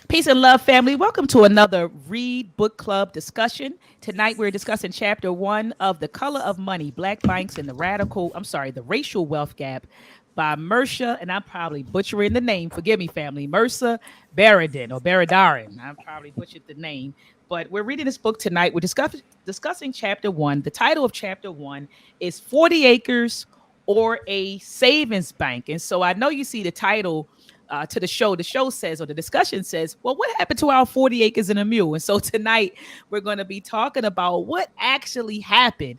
Peace and love, family. Welcome to another Read Book Club discussion. Tonight we're discussing chapter 1 of The Color of Money, Black Banks and the Racial Wealth Gap by Mehrsa, and I'm probably butchering the name. Forgive me, family. Mehrsa Baradaran or Baradaran. I probably butchered the name. But we're reading this book tonight. We're discussing chapter 1. The title of chapter 1 is 40 Acres or a Savings Bank. And so I know you see the title to the show. The show says, or the discussion says, well, what happened to our 40 acres and a mule? And so tonight we're going to be talking about what actually happened.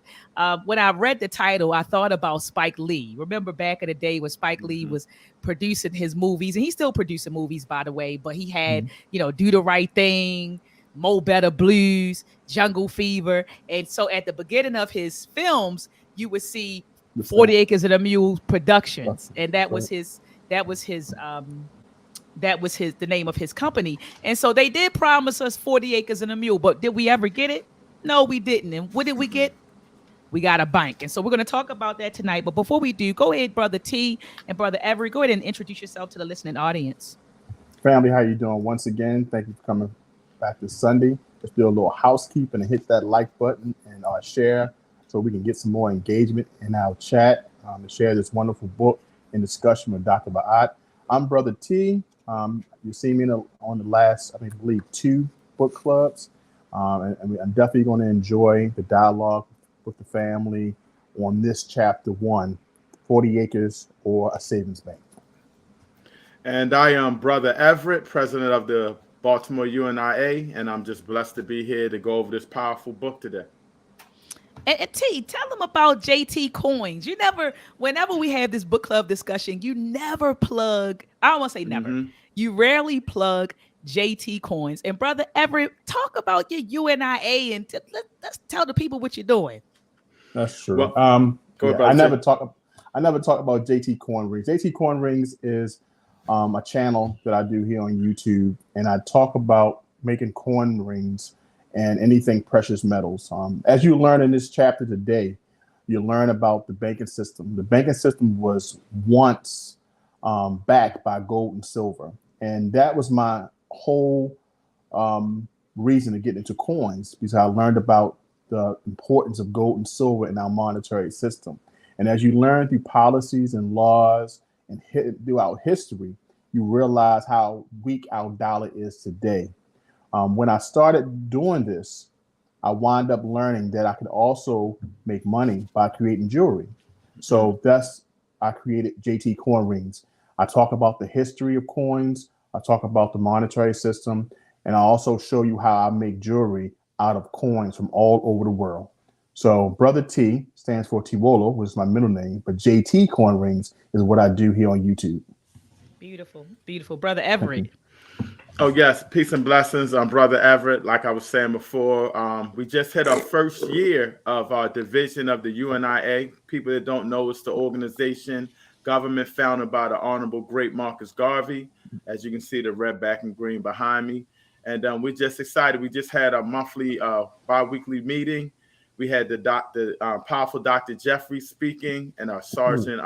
When I read the title, I thought about Spike Lee. Remember back in the day when Spike Lee was producing his movies, and he's still producing movies, by the way, but he had, Do the Right Thing, Mo Better Blues, Jungle Fever. And so at the beginning of his films, you would see 40 Acres and a Mule Productions. And that was the name of his company. And so they did promise us 40 acres and a mule, but did we ever get it? No, we didn't. And what did we get? We got a bank. And so we're going to talk about that tonight. But before we do, go ahead, Brother T and Brother Everett, go ahead and introduce yourself to the listening audience. Family, how you doing? Once again, thank you for coming back this Sunday. Let's do a little housekeeping and hit that like button and share so we can get some more engagement in our chat and share this wonderful book in discussion with Dr. R.E.A.D. I'm Brother T. You see me on the last, I believe, 2 book clubs. And I'm definitely going to enjoy the dialogue with the family on this chapter 1, 40 Acres or a Savings Bank. And I am Brother Everett, president of the Baltimore UNIA, and I'm just blessed to be here to go over this powerful book today. And T, tell them about JT Coins. Whenever we have this book club discussion, you never plug, I don't want to say never, you rarely plug JT Coins. And Brother Everett, talk about your UNIA and let's tell the people what you're doing. That's true. Well, I never talk about JT Coin Rings. JT Coin Rings is a channel that I do here on YouTube, and I talk about making coin rings and anything precious metals. As you learn in this chapter today, you learn about the banking system. The banking system was once backed by gold and silver. And that was my whole reason to get into coins, because I learned about the importance of gold and silver in our monetary system. And as you learn through policies and laws and throughout history, you realize how weak our dollar is today. When I started doing this, I wound up learning that I could also make money by creating jewelry. So I created JT Coin Rings. I talk about the history of coins. I talk about the monetary system. And I also show you how I make jewelry out of coins from all over the world. So Brother T stands for Tiwolo, which is my middle name, but JT Coin Rings is what I do here on YouTube. Beautiful, beautiful. Brother Everett. Oh, yes. Peace and blessings. I'm Brother Everett. Like I was saying before, we just hit our first year of our division of the UNIA. People that don't know, it's the organization, government founded by the Honorable Great Marcus Garvey. As you can see, the red, black, and green behind me. And we're just excited. We just had a monthly, bi-weekly meeting. We had the powerful Dr. Jeffrey speaking and our Sergeant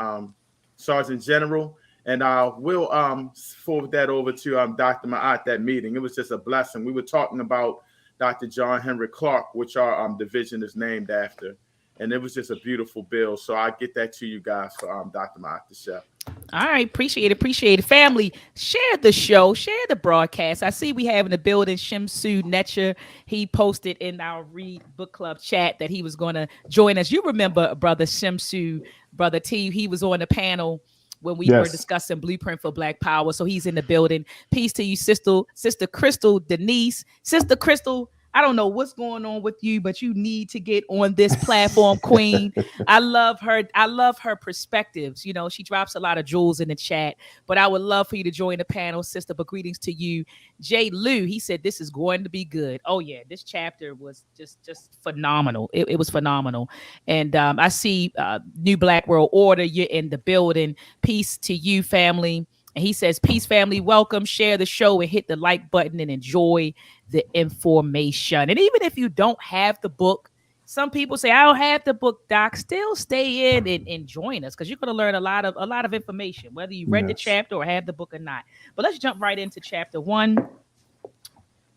General. And I will forward that over to Dr. Ma'at, that meeting. It was just a blessing. We were talking about Dr. John Henry Clark, which our division is named after. And it was just a beautiful bill. So I get that to you guys for Dr. Ma'at to share. All right. Appreciate it. Family, share the show, share the broadcast. I see we have in the building Shimsu Netcher. He posted in our Read Book Club chat that he was going to join us. You remember Brother Shimsu, Brother T, he was on the panel when we were discussing Blueprint for Black Power. So he's in the building. Peace to you, Sister Crystal Denise. Sister Crystal, I don't know what's going on with you, but you need to get on this platform, Queen. I love her. I love her perspectives. She drops a lot of jewels in the chat, but I would love for you to join the panel, sister. But greetings to you. Jay Lou, he said, this is going to be good. Oh yeah. This chapter was just phenomenal. It was phenomenal. And I see New Black World Order. You're in the building. Peace to you, family. And he says, peace, family, welcome, share the show and hit the like button and enjoy the information. And even if you don't have the book, some people say, I don't have the book, Doc, still stay in and join us because you're going to learn a lot of information, whether you read the chapter or have the book or not. But let's jump right into chapter 1.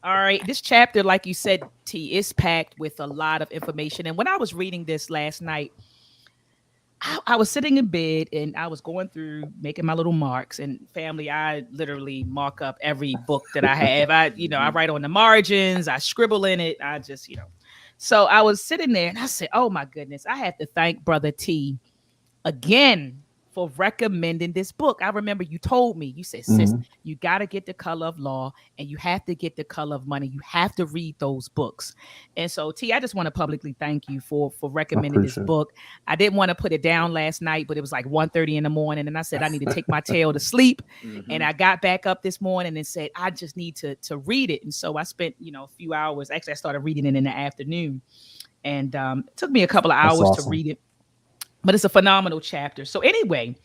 All right. This chapter, like you said, T, is packed with a lot of information. And when I was reading this last night, I was sitting in bed and I was going through making my little marks. And family, I literally mark up every book that I have. I write on the margins, I scribble in it. I just, So I was sitting there and I said, oh my goodness, I have to thank Brother T again for recommending this book. I remember you told me, you said, sis, you got to get The Color of Law and you have to get The Color of Money. You have to read those books. And so, T, I just want to publicly thank you for recommending this book. I didn't want to put it down last night, but it was like 1:30 in the morning. And I said, I need to take my tail to sleep. And I got back up this morning and said, I just need to read it. And so I spent, a few hours. Actually, I started reading it in the afternoon. And it took me a couple of hours to read it. But it's a phenomenal chapter. So anyway,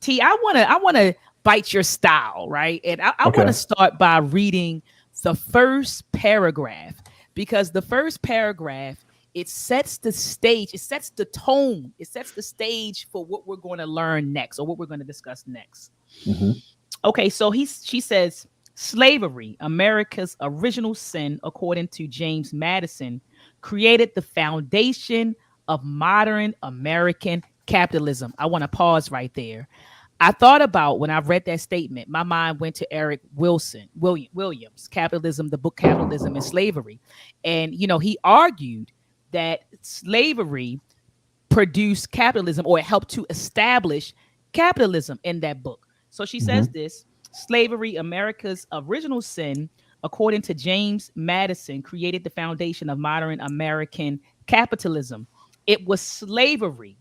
T, I wanna bite your style, right? And I want to start by reading the first paragraph, because the first paragraph, it sets the stage, it sets the tone, it sets the stage for what we're going to learn next or what we're going to discuss next. Okay, so she says, slavery, America's original sin, according to James Madison, created the foundation of modern American capitalism. I want to pause right there. I thought about, when I read that statement, my mind went to Eric Williams, Capitalism, the book Capitalism and Slavery. And, he argued that slavery produced capitalism, or it helped to establish capitalism in that book. So she says this: slavery, America's original sin, according to James Madison, created the foundation of modern American capitalism. It was slavery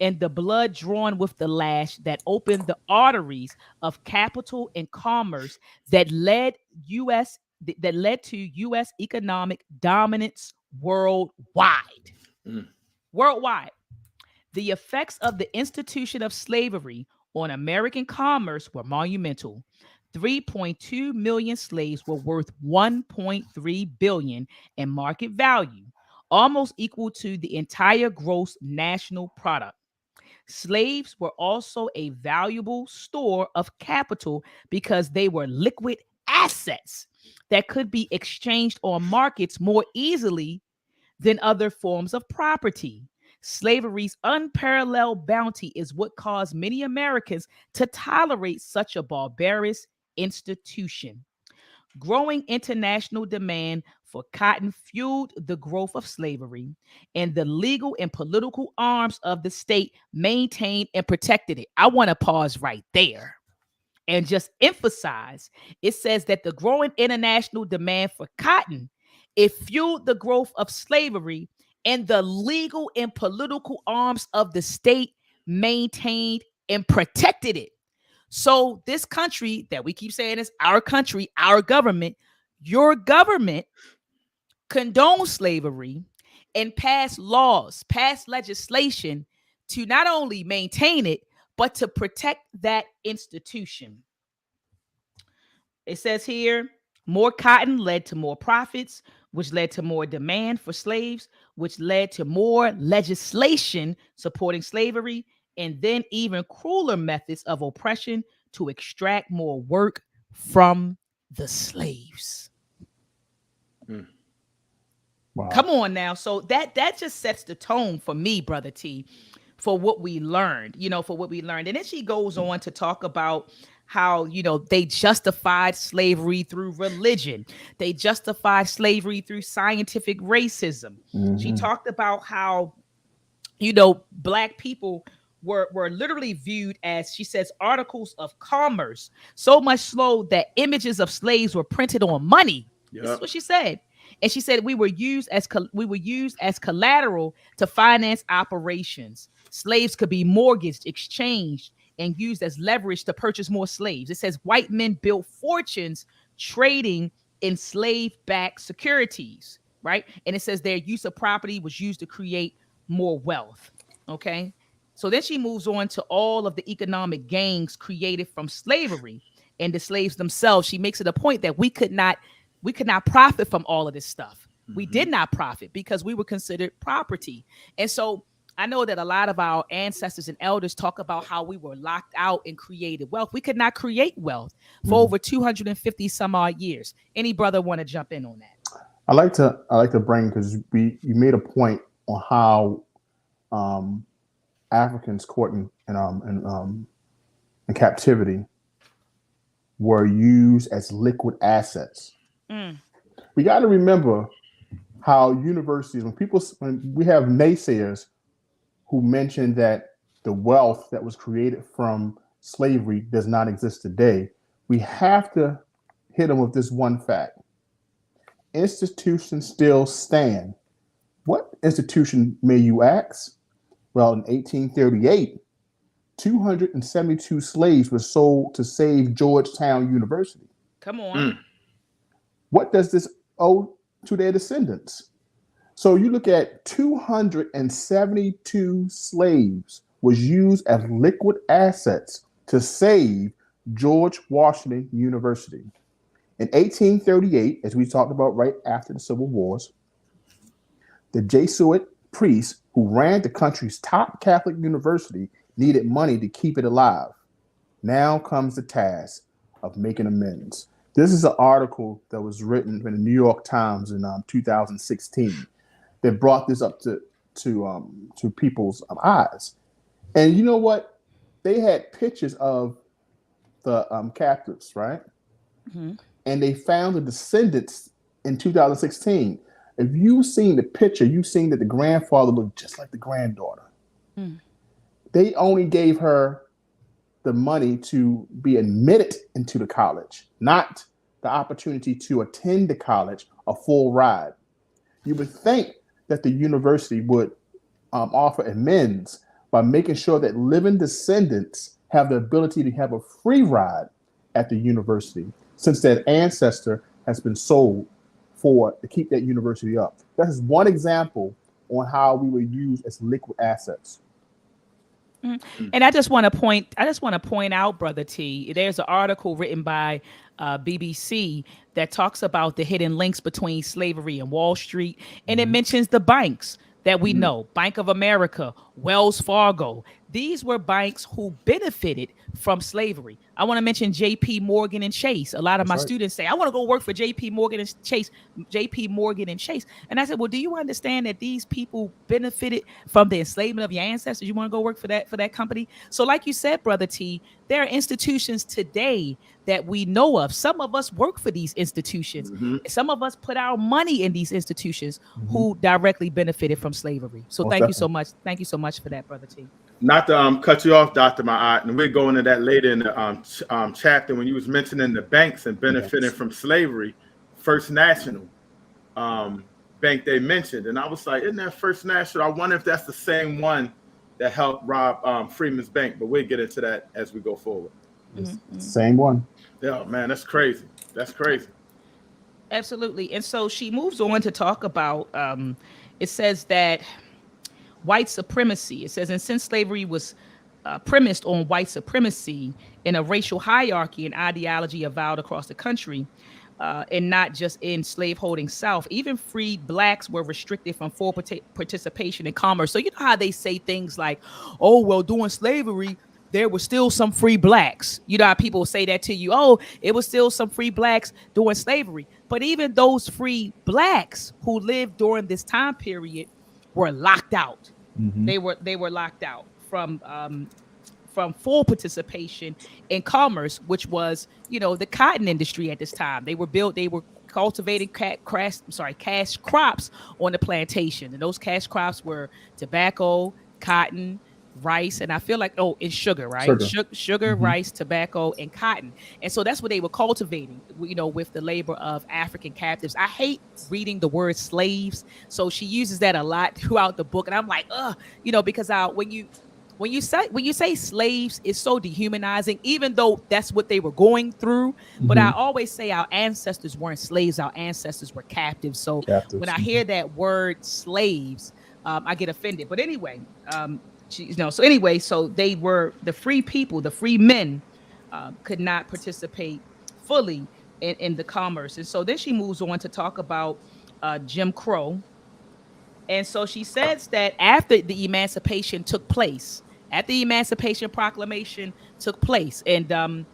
and the blood drawn with the lash that opened the arteries of capital and commerce that led to U.S. economic dominance worldwide. Worldwide. The effects of the institution of slavery on American commerce were monumental. 3.2 million slaves were worth $1.3 billion in market value, almost equal to the entire gross national product. Slaves were also a valuable store of capital because they were liquid assets that could be exchanged on markets more easily than other forms of property. Slavery's unparalleled bounty is what caused many Americans to tolerate such a barbarous institution. Growing international demand for cotton fueled the growth of slavery, and the legal and political arms of the state maintained and protected it. I want to pause right there and just emphasize, it says that the growing international demand for cotton, it fueled the growth of slavery, and the legal and political arms of the state maintained and protected it. So this country that we keep saying is our country, our government, your government condones slavery and pass laws, pass legislation to not only maintain it, but to protect that institution. It says here, more cotton led to more profits, which led to more demand for slaves, which led to more legislation supporting slavery, and then even crueler methods of oppression to extract more work from the slaves. Wow. Come on now. So that just sets the tone for me, Brother T, for what we learned, for what we learned. And then she goes on to talk about how, they justified slavery through religion. They justified slavery through scientific racism. She talked about how, Black people were literally viewed as, she says, articles of commerce, so much so that images of slaves were printed on money. Yep. This is what she said. And she said we were used as collateral to finance operations. Slaves could be mortgaged, exchanged, and used as leverage to purchase more slaves. It says white men built fortunes trading in slave-backed securities, right? And it says their use of property was used to create more wealth. Okay. So then she moves on to all of the economic gains created from slavery and the slaves themselves. She makes it a point that we could not profit from all of this stuff. We did not profit because we were considered property. And so I know that a lot of our ancestors and elders talk about how we were locked out and created wealth. We could not create wealth for over 250 some odd years. Any brother want to jump in on that? I like to bring, because you made a point on how Africans caught in captivity were used as liquid assets. We got to remember how universities, when we have naysayers who mention that the wealth that was created from slavery does not exist today, we have to hit them with this one fact. Institutions still stand. What institution, may you ask? Well, in 1838, 272 slaves were sold to save Georgetown University. Come on. What does this owe to their descendants? So you look at 272 slaves was used as liquid assets to save George Washington University. In 1838, as we talked about right after the Civil Wars, the Jesuit priests who ran the country's top Catholic university needed money to keep it alive. Now comes the task of making amends. This is an article that was written in the New York Times in 2016 that brought this up to people's eyes. And you know what? They had pictures of the captives, right? And they found the descendants in 2016. If you've seen the picture, you've seen that the grandfather looked just like the granddaughter. They only gave her the money to be admitted into the college, not the opportunity to attend the college a full ride. You would think that the university would offer amends by making sure that living descendants have the ability to have a free ride at the university, since that ancestor has been sold to keep that university up. That is one example on how we were used as liquid assets. And I just want to point out, Brother T, there's an article written by BBC that talks about the hidden links between slavery and Wall Street. And it mentions the banks that we know, Bank of America, Wells Fargo. These were banks who benefited from slavery. I want to mention J.P. Morgan and Chase. A lot of my students say, I want to go work for J.P. Morgan and Chase. And I said, well, do you understand that these people benefited from the enslavement of your ancestors? You want to go work for that company? So like you said, Brother T, there are institutions today that we know of. Some of us work for these institutions. Some of us put our money in these institutions who directly benefited from slavery. So thank you so much. Thank you so much for that, Brother T. Not to cut you off, Dr. Ma'at, and we'll go into that later in the chapter when you was mentioning the banks and benefiting from slavery. First National Bank they mentioned, and I was like, isn't that First National? I wonder if that's the same one that helped rob Freedman's Bank, but we'll get into that as we go forward. Same one. Yeah, man, that's crazy. That's crazy. Absolutely. And so she moves on to talk about, it says that white supremacy. It says, and since slavery was premised on white supremacy in a racial hierarchy and ideology avowed across the country, and not just in slaveholding South, even freed blacks were restricted from full participation in commerce. So you know how they say things like, oh, well, during slavery, there were still some free blacks. You know how people say that to you. Oh, it was still some free blacks during slavery. But even those free blacks who lived during this time period were locked out. They were locked out from full participation in commerce, which was, the cotton industry at this time. They were cultivating cash crops on the plantation, and those cash crops were tobacco, cotton, rice, and I feel like and sugar, right? Sugar, rice, tobacco, and cotton. And so that's what they were cultivating, with the labor of African captives. I hate reading the word slaves, so she uses that a lot throughout the book, and I'm like, because when you say slaves, it's so dehumanizing, even though that's what they were going through. But I always say our ancestors weren't slaves; our ancestors were captives. So when I hear that word slaves, I get offended. But anyway, so they were the free people, the free men, could not participate fully in the commerce. And so then she moves on to talk about Jim Crow. And so she says that after the emancipation took place, after the Emancipation Proclamation took place, and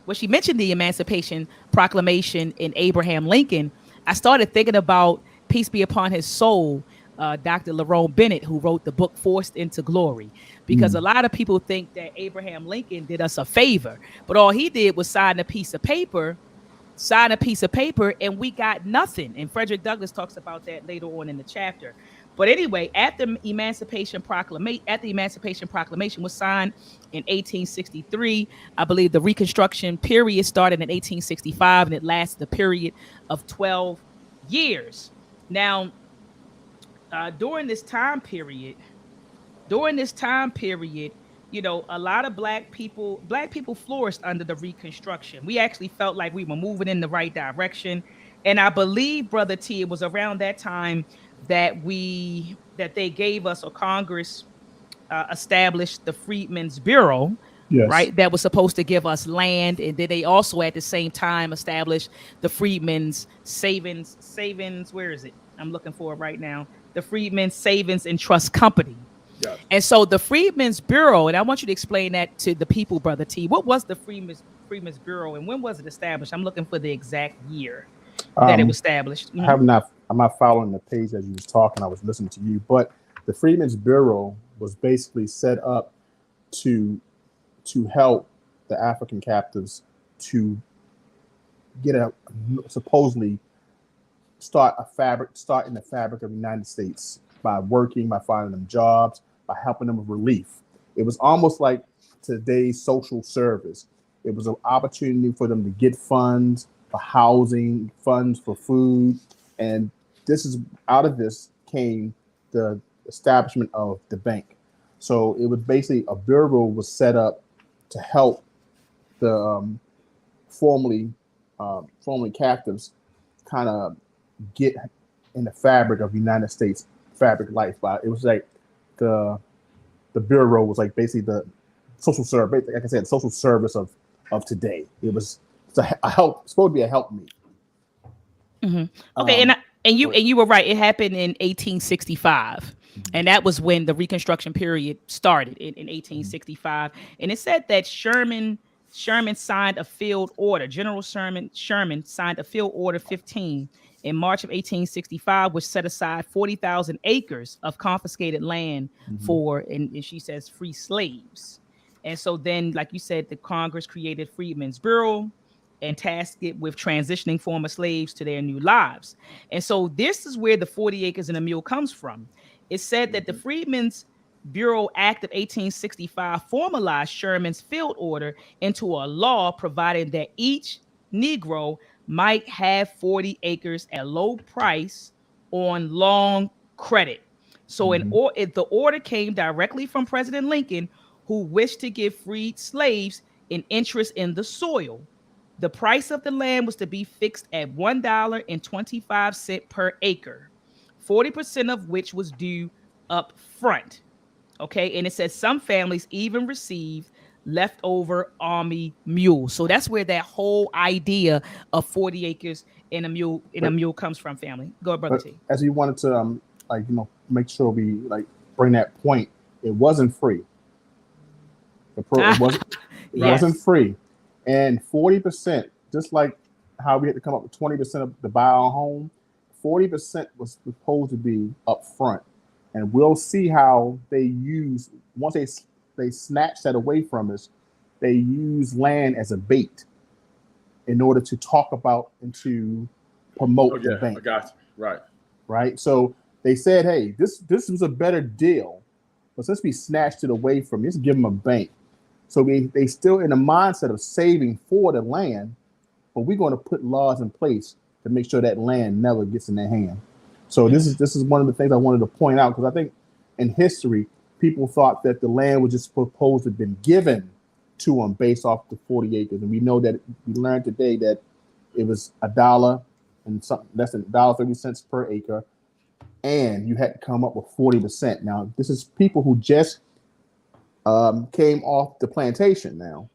when she mentioned the Emancipation Proclamation in Abraham Lincoln, I started thinking about, peace be upon his soul, Dr. Lerone Bennett, who wrote the book Forced into Glory, because a lot of people think that Abraham Lincoln did us a favor, but all he did was sign a piece of paper, and we got nothing. And Frederick Douglass talks about that later on in the chapter. But anyway, at the Emancipation Proclamation was signed in 1863. I believe the Reconstruction period started in 1865, and it lasted a period of 12 years. Now, during this time period, you know, a lot of black people flourished under the Reconstruction. We actually felt like we were moving in the right direction. And I believe, Brother T, it was around that time that they gave us, or Congress established, the Freedmen's Bureau, Yes. right? That was supposed to give us land. And then they also at the same time established the Freedmen's Savings. Where is it? I'm looking for it right now. The Freedmen's Savings and Trust Company. Yes. And so the Freedmen's Bureau, and I want you to explain that to the people, Brother T. What was the Freedmen's Bureau, and when was it established? I'm looking for the exact year that it was established. I'm not following the page as you was talking. I was listening to you, but the Freedmen's Bureau was basically set up to help the African captives to get supposedly start in the fabric of the United States by working, by finding them jobs, by helping them with relief. It was almost like today's social service. It was an opportunity for them to get funds for housing, funds for food. And out of this came the establishment of the bank. So it was basically a bureau was set up to help the formerly captives kind of get in the fabric of United States fabric life. But it was like the bureau was like basically the social service, like I said, social service of today. It was a help, supposed to be a help me. Mm-hmm. Okay, and you were right. It happened in 1865, and that was when the Reconstruction period started in 1865. And it said that Sherman signed a field order. General Sherman signed a field order 15 in March of 1865, which set aside 40,000 acres of confiscated land for, and she says, free slaves. And so then, like you said, the Congress created Freedmen's Bureau and tasked it with transitioning former slaves to their new lives. And so this is where the 40 acres and a mule comes from. It said that the Freedmen's Bureau Act of 1865 formalized Sherman's field order into a law providing that each Negro might have 40 acres at low price on long credit. So the order came directly from President Lincoln, who wished to give freed slaves an interest in the soil. The price of the land was to be fixed at $1.25 per acre, 40% of which was due up front. Okay, and it says some families even received leftover army mules. So that's where that whole idea of 40 acres in a mule comes from, family. Go ahead, Brother T. As you wanted to make sure we bring that point, it wasn't free. It wasn't free. And 40%, just like how we had to come up with 20% to buy our home, 40% was supposed to be up front. And we'll see how once they snatch that away from us, they use land as a bait in order to talk about and to promote the bank. I got you. Right. So they said, hey, this was a better deal, but since we snatched it away from you, let's give them a bank. So they still in the mindset of saving for the land, but we're going to put laws in place to make sure that land never gets in their hand. So this is one of the things I wanted to point out, because I think in history, people thought that the land was just supposed to have been given to them based off the 40 acres. And we know that we learned today that it was $1 and something less than $1.30 per acre. And you had to come up with 40%. Now, this is people who just came off the plantation now.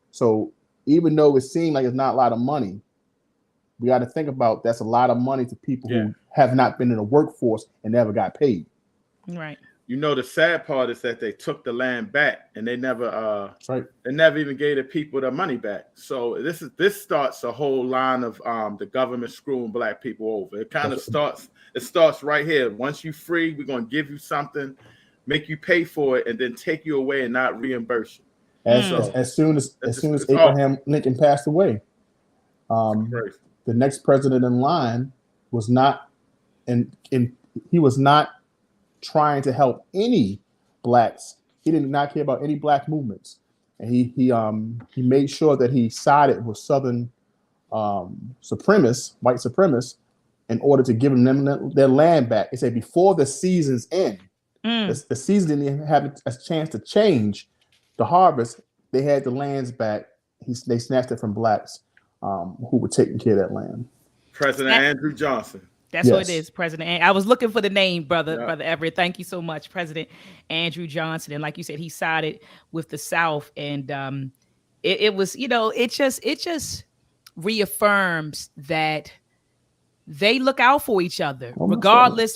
So even though it seemed like it's not a lot of money, we got to think about that's a lot of money to people who have not been in the workforce and never got paid. Right. The sad part is that they took the land back and they never right. They never even gave the people their money back. So this starts a whole line of the government screwing black people over. It kind of starts right here. Once you free, we're gonna give you something, make you pay for it, and then take you away and not reimburse you. As soon as Abraham Lincoln passed away, the next president in line was not he was not trying to help any blacks. He did not care about any black movements, and he made sure that he sided with Southern supremacists, white supremacists, in order to give them their land back. He said before the seasons end, the season didn't even have a chance to change the harvest. They had the lands back. They snatched it from blacks who were taking care of that land. President Andrew Johnson. That's what it is, President. I was looking for the name, brother Everett. Thank you so much, President Andrew Johnson. And like you said, he sided with the South, and it was, it just reaffirms that they look out for each other, regardless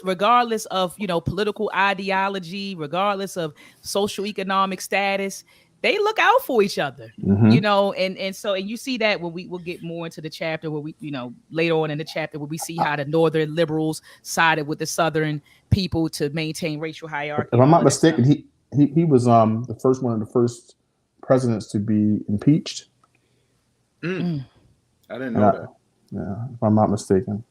of political ideology, regardless of social economic status. They look out for each other, and so you see that when we'll get more into the chapter where we, later on in the chapter where we see how the Northern liberals sided with the Southern people to maintain racial hierarchy. If I'm not mistaken, he was one of the first presidents to be impeached. I didn't know that. Yeah, if I'm not mistaken.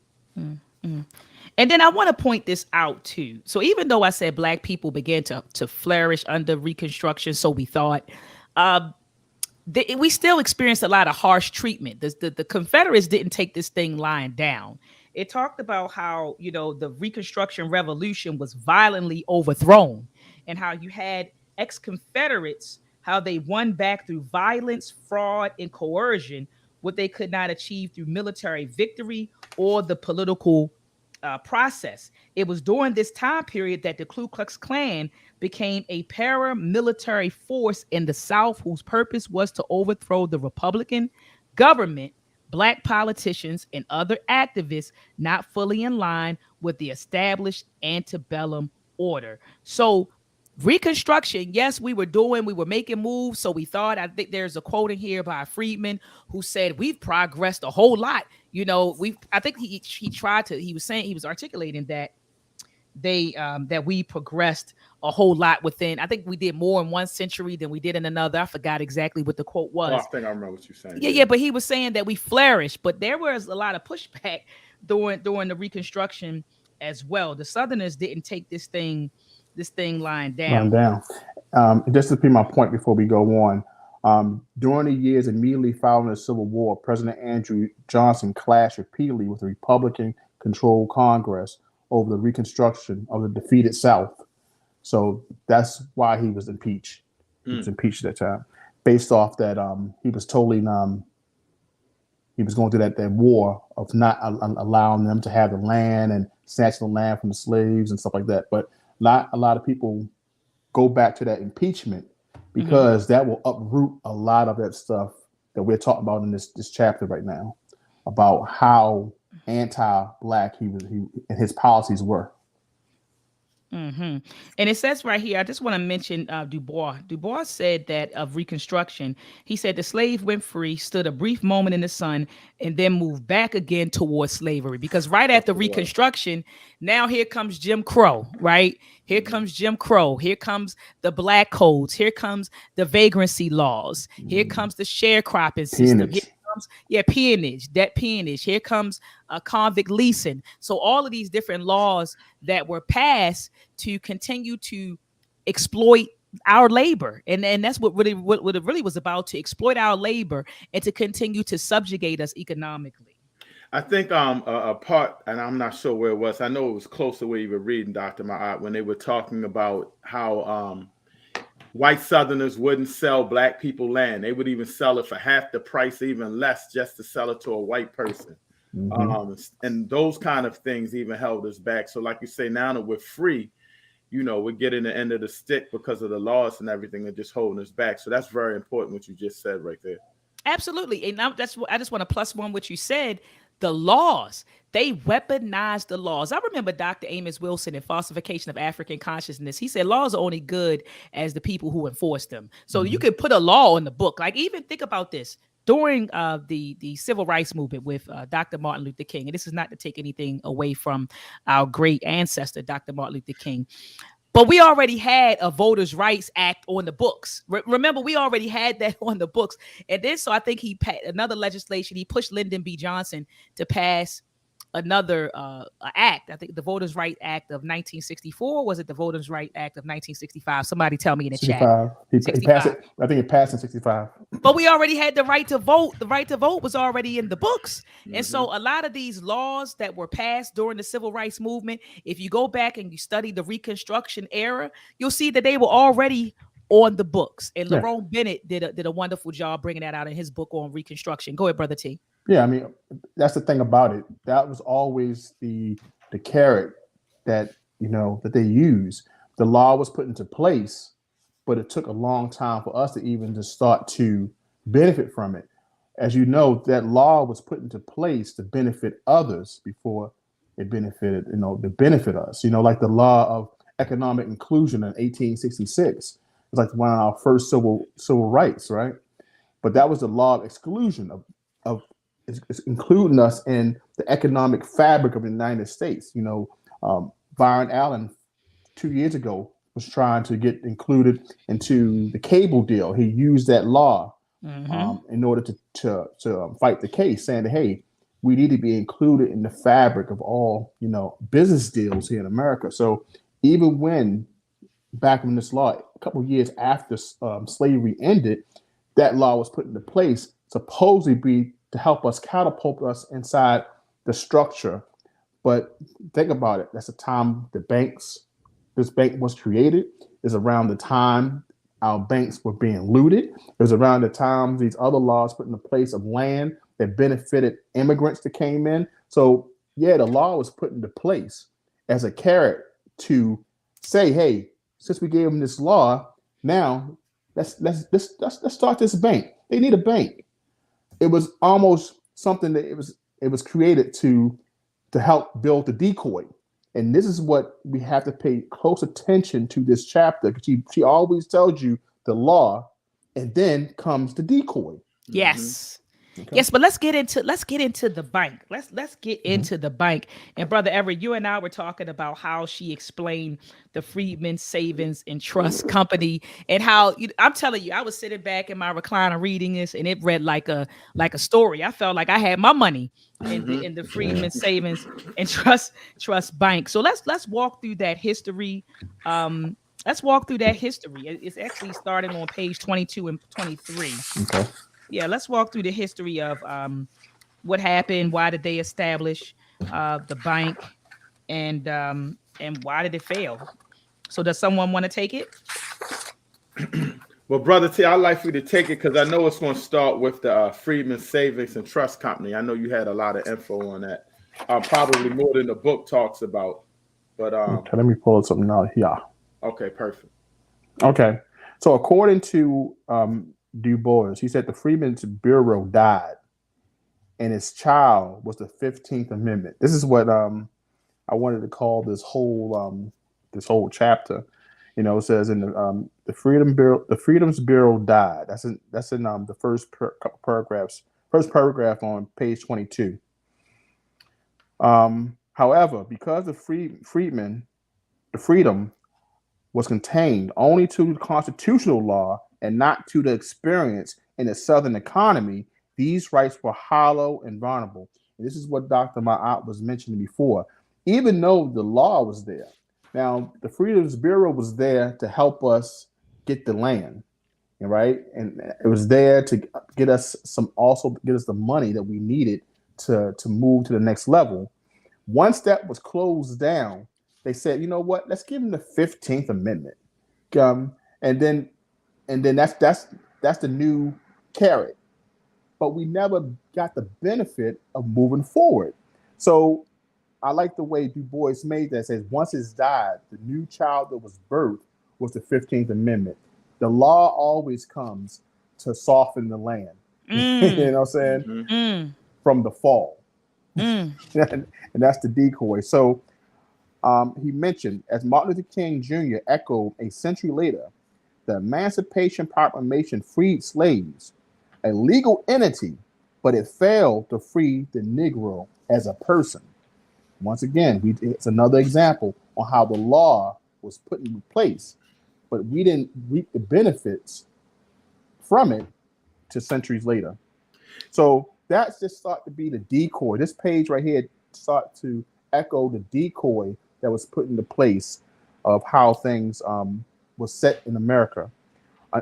And then I want to point this out too. So even though I said black people began to flourish under Reconstruction, so we thought, we still experienced a lot of harsh treatment. The Confederates didn't take this thing lying down. It talked about how, the Reconstruction Revolution was violently overthrown, and how you had ex-Confederates, how they won back through violence, fraud, and coercion what they could not achieve through military victory or the political process. It was during this time period that the Ku Klux Klan became a paramilitary force in the South, whose purpose was to overthrow the Republican government, black politicians, and other activists not fully in line with the established antebellum order. So Reconstruction, yes, we were making moves. So we thought, I think there's a quote in here by Freedman who said, we've progressed a whole lot. I think he was articulating that that we progressed a whole lot within. I think we did more in one century than we did in another. I forgot exactly what the quote was. Oh, I think I remember what you're saying. Yeah, but he was saying that we flourished, but there was a lot of pushback during the Reconstruction as well. The Southerners didn't take this thing lying down. Just to be my point before we go on, during the years immediately following the Civil War, President Andrew Johnson clashed repeatedly with the Republican-controlled Congress over the reconstruction of the defeated South. So that's why he was impeached. He was impeached at that time, based off that he was totally he was going through that war of not allowing them to have the land and snatching the land from the slaves and stuff like that. But not a lot of people go back to that impeachment because that will uproot a lot of that stuff that we're talking about in this chapter right now, about how anti-black he and his policies were. And it says right here, I just want to mention Du Bois. Du Bois said that of Reconstruction, he said the slave went free, stood a brief moment in the sun, and then moved back again towards slavery. Because right after Reconstruction, now here comes Jim Crow, right? Here comes Jim Crow. Here comes the black codes. Here comes the vagrancy laws. Here comes the sharecropping system. Peonage. Here comes convict leasing. So all of these different laws that were passed to continue to exploit our labor, and that's what it really was about, to exploit our labor and to continue to subjugate us economically. I think a part, and I'm not sure where it was. I know it was close to where you were reading, Dr. Ma'at, when they were talking about how white Southerners wouldn't sell black people land. They would even sell it for half the price, even less, just to sell it to a white person. And those kind of things even held us back. So like you say, now that we're free, we're getting the end of the stick because of the laws and everything and just holding us back. So that's very important what you just said right there. Absolutely. And I just want to plus one what you said. the laws. They weaponized the laws. I remember Dr. Amos Wilson in Falsification of African Consciousness. He said laws are only good as the people who enforce them. So you could put a law in the book. Like, even think about this. During the civil rights movement with Dr. Martin Luther King, and this is not to take anything away from our great ancestor, Dr. Martin Luther King, but we already had a Voters' Rights Act on the books. Remember, we already had that on the books. And then, so I think he passed another legislation. He pushed Lyndon B. Johnson to pass another act. I think the Voters' Right Act of 1964. Was it the Voters' Right Act of 1965? Somebody tell me in the 65. chat. He passed it. I think it passed in 65. But we already had the right to vote. The right to vote was already in the books. And so a lot of these laws that were passed during the civil rights movement, if you go back and you study the Reconstruction era, you'll see that they were already on the books. And Lerone Bennett did a wonderful job bringing that out in his book on Reconstruction. Go ahead, Brother T. Yeah, I mean, that's the thing about it. That was always the carrot that, that they use. The law was put into place, but it took a long time for us to even just start to benefit from it. As you know, that law was put into place to benefit others before it benefited, to benefit us. Like the law of economic inclusion in 1866. It was like one of our first civil rights, right? But that was the law of exclusion of including us in the economic fabric of the United States. Byron Allen 2 years ago was trying to get included into the cable deal. He used that law in order to fight the case, saying that, hey, we need to be included in the fabric of all, business deals here in America. So even when back when this law, a couple of years after slavery ended, that law was put into place, supposedly to help us catapult us inside the structure. But think about it. That's the time this bank was created. Is around the time our banks were being looted. It was around the time these other laws put into place of land that benefited immigrants that came in. So yeah, the law was put into place as a carrot to say, hey, since we gave them this law, now let's start this bank. They need a bank. It was almost something that it was created to help build the decoy. And this is what we have to pay close attention to this chapter, because she always tells you the law, and then comes the decoy. Yes. Okay. Yes, but let's get into the bank. Let's get into the bank. And Brother Everett, you and I were talking about how she explained the Freedmen Savings and Trust Company, and how I'm telling you, I was sitting back in my recliner reading this, and it read like a story. I felt like I had my money in the Freedmen Savings and Trust Bank. So let's walk through that history. Let's walk through that history. It's actually starting on page 22 and 23. Okay. Yeah, let's walk through the history of what happened, why did they establish the bank, and why did it fail? So does someone want to take it? Well, Brother T, I'd like for you to take it, because I know it's going to start with the Freedmen Savings and Trust Company. I know you had a lot of info on that, probably more than the book talks about. But okay, let me pull something out here. Okay, perfect. Okay, so according to Du Bois, he said the Freedmen's Bureau died, and its child was the 15th Amendment. This is what I wanted to call this whole chapter. It says in the Freedom's Bureau died. That's in the first paragraph on page 22. However, because the freedom was contained only to the constitutional law and not to the experience in the Southern economy, these rights were hollow and vulnerable. And this is what Dr. Ma'at was mentioning before. Even though the law was there, now the Freedom's Bureau was there to help us get the land, right? And it was there to get us the money that we needed to move to the next level. Once that was closed down, they said, you know what? Let's give them the 15th Amendment, and then that's the new carrot. But we never got the benefit of moving forward. So I like the way Du Bois made that. It says once it's died, the new child that was birthed was the 15th Amendment. The law always comes to soften the land. You know what I'm saying? From the fall. and that's the decoy. So he mentioned, as Martin Luther King Jr. echoed a century later, the Emancipation Proclamation freed slaves, a legal entity, but it failed to free the Negro as a person. Once again, it's another example on how the law was put in place, but we didn't reap the benefits from it to centuries later. So that's just start to be the decoy. This page right here start to echo the decoy that was put into place of how things was set in America.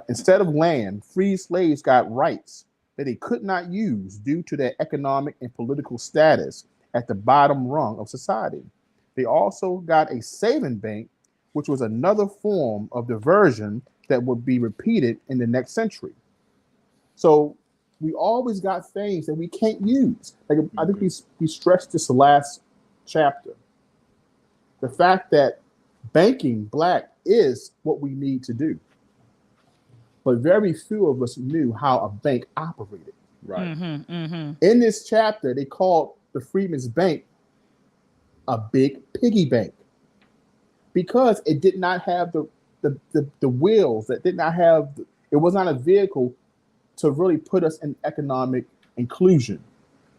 Instead of land, free slaves got rights that they could not use due to their economic and political status at the bottom rung of society. They also got a saving bank, which was another form of diversion that would be repeated in the next century. So we always got things that we can't use. Like I think we stressed this last chapter. The fact that banking black is what we need to do. But very few of us knew how a bank operated. Right. In this chapter, they called the Freedmen's Bank a big piggy bank because it did not have the wheels, that did not have, it was not a vehicle to really put us in economic inclusion.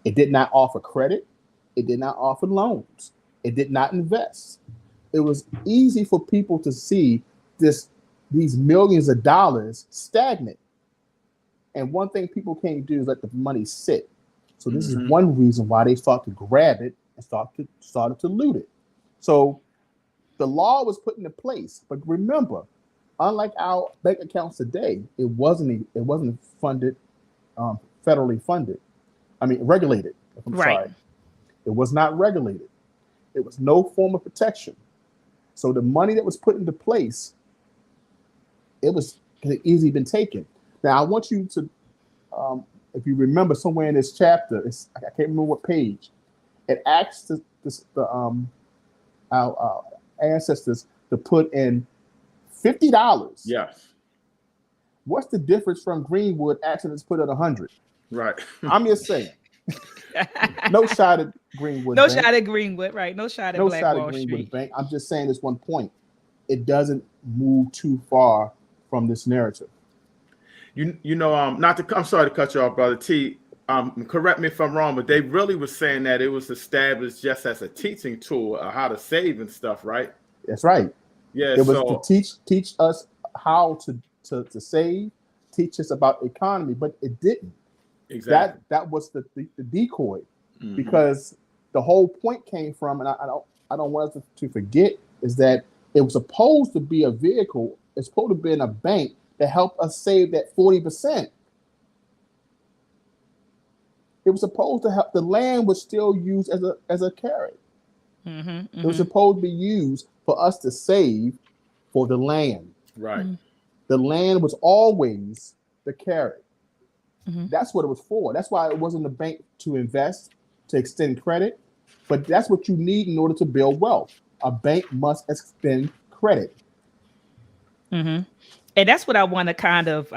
It did not offer credit. It did not offer loans. It did not invest. It was easy for people to see these millions of dollars stagnant. And one thing people can't do is let the money sit. So this is one reason why they started to grab it and started to loot it. So the law was put into place, but remember, unlike our bank accounts today, it wasn't funded, federally funded. I mean, regulated. I'm sorry. It was not regulated. It was no form of protection. So the money that was put into place, it could have easily been taken. Now I want you to, if you remember somewhere in this chapter, I can't remember what page, it asks our ancestors to put in $50. Yes. What's the difference from Greenwood asking us to put in 100? Right. I'm just saying. No shot at Greenwood. No Bank. shot at Greenwood, right? No shot at Black Wall Street. Bank. I'm just saying this one point. It doesn't move too far from this narrative. You know, I'm sorry to cut you off, Brother T. Correct me if I'm wrong, but they really were saying that it was established just as a teaching tool of how to save and stuff, right? That's right. Yeah. It was to teach us how to save, teach us about economy, but it didn't. Exactly. That was the decoy, because the whole point came from, and I don't want us to forget, is that it was supposed to be a vehicle. It's supposed to be in a bank to help us save that 40%. It was supposed to help. The land was still used as a carrot. It was supposed to be used for us to save for the land. Right. The land was always the carrot. That's what it was for. That's why it wasn't a bank to invest, to extend credit, but that's what you need in order to build wealth. A bank must extend credit. And that's what I want to kind of,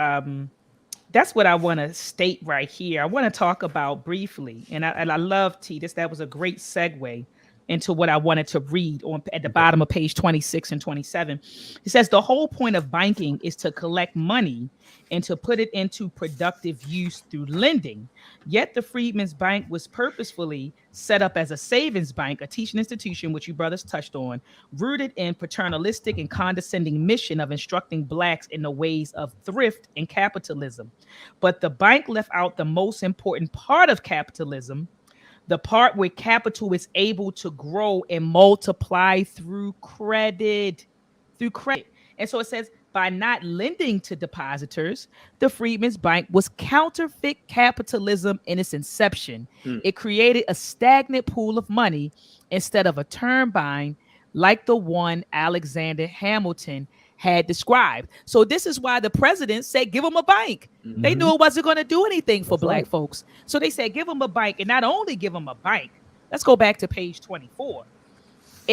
that's what I want to state right here. I want to talk about briefly, and I love T. That was a great segue into what I wanted to read at the bottom of page 26 and 27. It says the whole point of banking is to collect money and to put it into productive use through lending. Yet the Freedmen's Bank was purposefully set up as a savings bank, a teaching institution, which you brothers touched on, rooted in paternalistic and condescending mission of instructing blacks in the ways of thrift and capitalism. But the bank left out the most important part of capitalism, the part where capital is able to grow and multiply through credit. And so it says, by not lending to depositors, the Freedmen's Bank was counterfeit capitalism in its inception. It created a stagnant pool of money instead of a turbine like the one Alexander Hamilton had described. So this is why the president said, give them a bank. They knew it wasn't going to do anything for black folks. So they said, give them a bank, and not only give them a bank. Let's go back to page 24.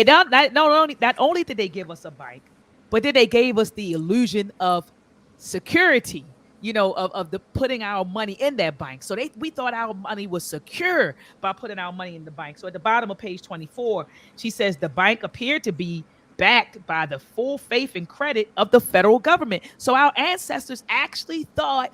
Not only did they give us a bank, but then they gave us the illusion of security. of the putting our money in that bank. So we thought our money was secure by putting our money in the bank. So at the bottom of page 24, she says the bank appeared to be backed by the full faith and credit of the federal government. So our ancestors actually thought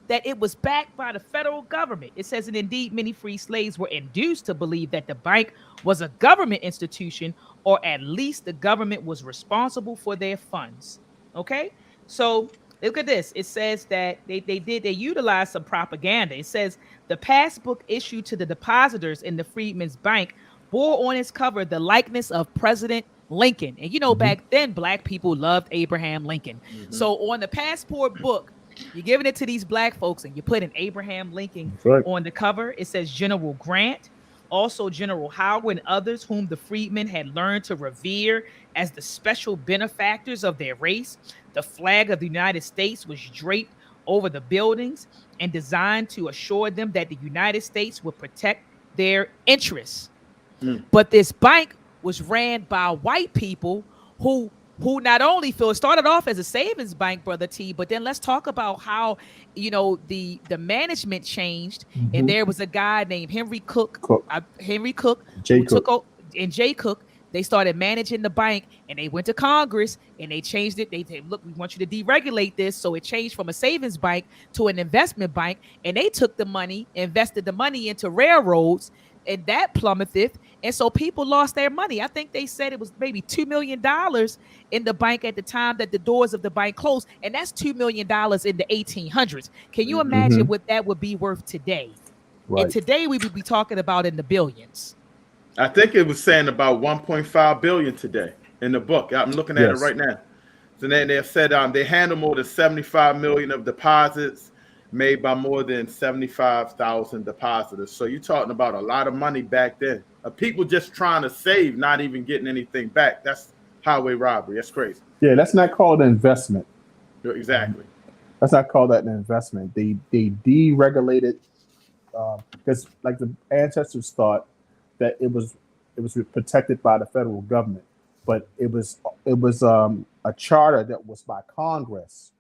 that it was backed by the federal government. It says, and indeed, many free slaves were induced to believe that the bank was a government institution, or at least the government was responsible for their funds. Okay, so look at this. It says that they utilized some propaganda. It says the passbook issued to the depositors in the Freedmen's Bank bore on its cover the likeness of President Lincoln. And back then, Black people loved Abraham Lincoln. So on the passport book, you're giving it to these Black folks, and you put an Abraham Lincoln on the cover. It says General Grant, also General Howard, and others whom the freedmen had learned to revere as the special benefactors of their race. The flag of the United States was draped over the buildings and designed to assure them that the United States would protect their interests. But this bank was ran by white people who not only started off as a savings bank, Brother T, but then let's talk about how, the management changed. And there was a guy named Henry Cook, Jay Cook. They started managing the bank, and they went to Congress and they changed it. They said, look, we want you to deregulate this. So it changed from a savings bank to an investment bank. And they took the money, invested the money into railroads, and that plummeted. And so people lost their money. I think they said it was maybe $2 million in the bank at the time that the doors of the bank closed. And that's $2 million in the 1800s. Can you imagine what that would be worth today? Right. And today we would be talking about in the billions. I think it was saying about 1.5 billion today in the book. I'm looking at it right now. So then they said they handle more than 75 million of deposits made by more than 75,000 depositors. So you're talking about a lot of money back then. People just trying to save, not even getting anything back. That's highway robbery. That's crazy. Yeah, that's not called an investment. Exactly. That's not called that an investment. They deregulated because like the ancestors thought that it was protected by the federal government, but it was a charter that was by Congress,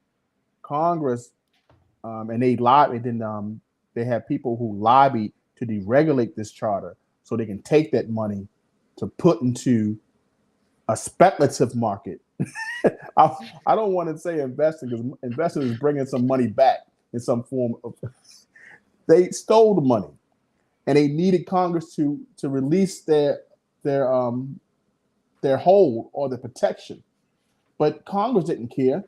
and they lobbied. And they had people who lobbied to deregulate this charter so they can take that money to put into a speculative market. I don't want to say investing, because investing is bringing some money back in some form of. They stole the money, and they needed Congress to release their hold or the protection. But Congress didn't care,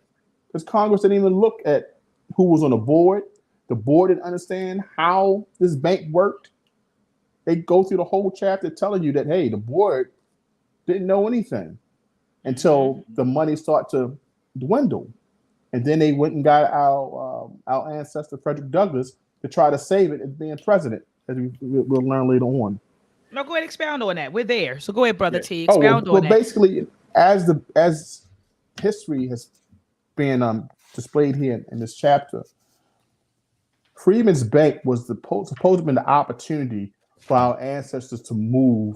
because Congress didn't even look at who was on the board. The board didn't understand how this bank worked. They go through the whole chapter telling you that, hey, the board didn't know anything until the money started to dwindle. And then they went and got our ancestor, Frederick Douglass, to try to save it as being president, as we'll learn later on. No, go ahead, expound on that. We're there. So go ahead, Brother T, expound on that. Basically, as history has been displayed here in this chapter, Freedmen's Bank was supposed to have been the opportunity for our ancestors to move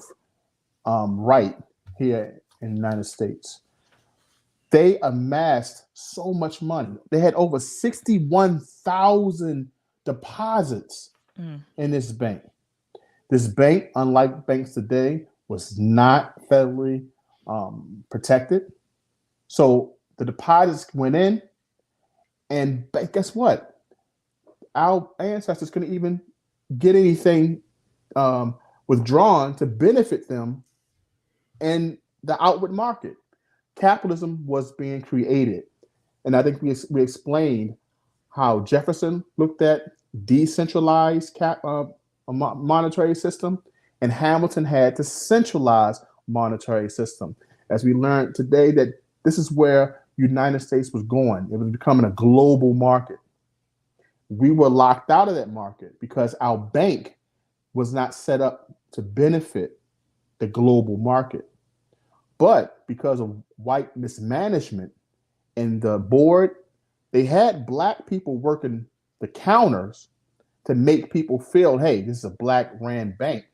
right here in the United States. They amassed so much money. They had over 61,000 deposits in this bank. This bank, unlike banks today, was not federally protected. So the deposits went in, and guess what? Our ancestors couldn't even get anything withdrawn to benefit them in the outward market. Capitalism was being created. And I think we explained how Jefferson looked at decentralized monetary system, and Hamilton had to centralize monetary system. As we learned today, that this is where United States was going. It was becoming a global market. We were locked out of that market because our bank was not set up to benefit the global market. But because of white mismanagement and the board, they had Black people working the counters to make people feel, hey, this is a Black ran bank.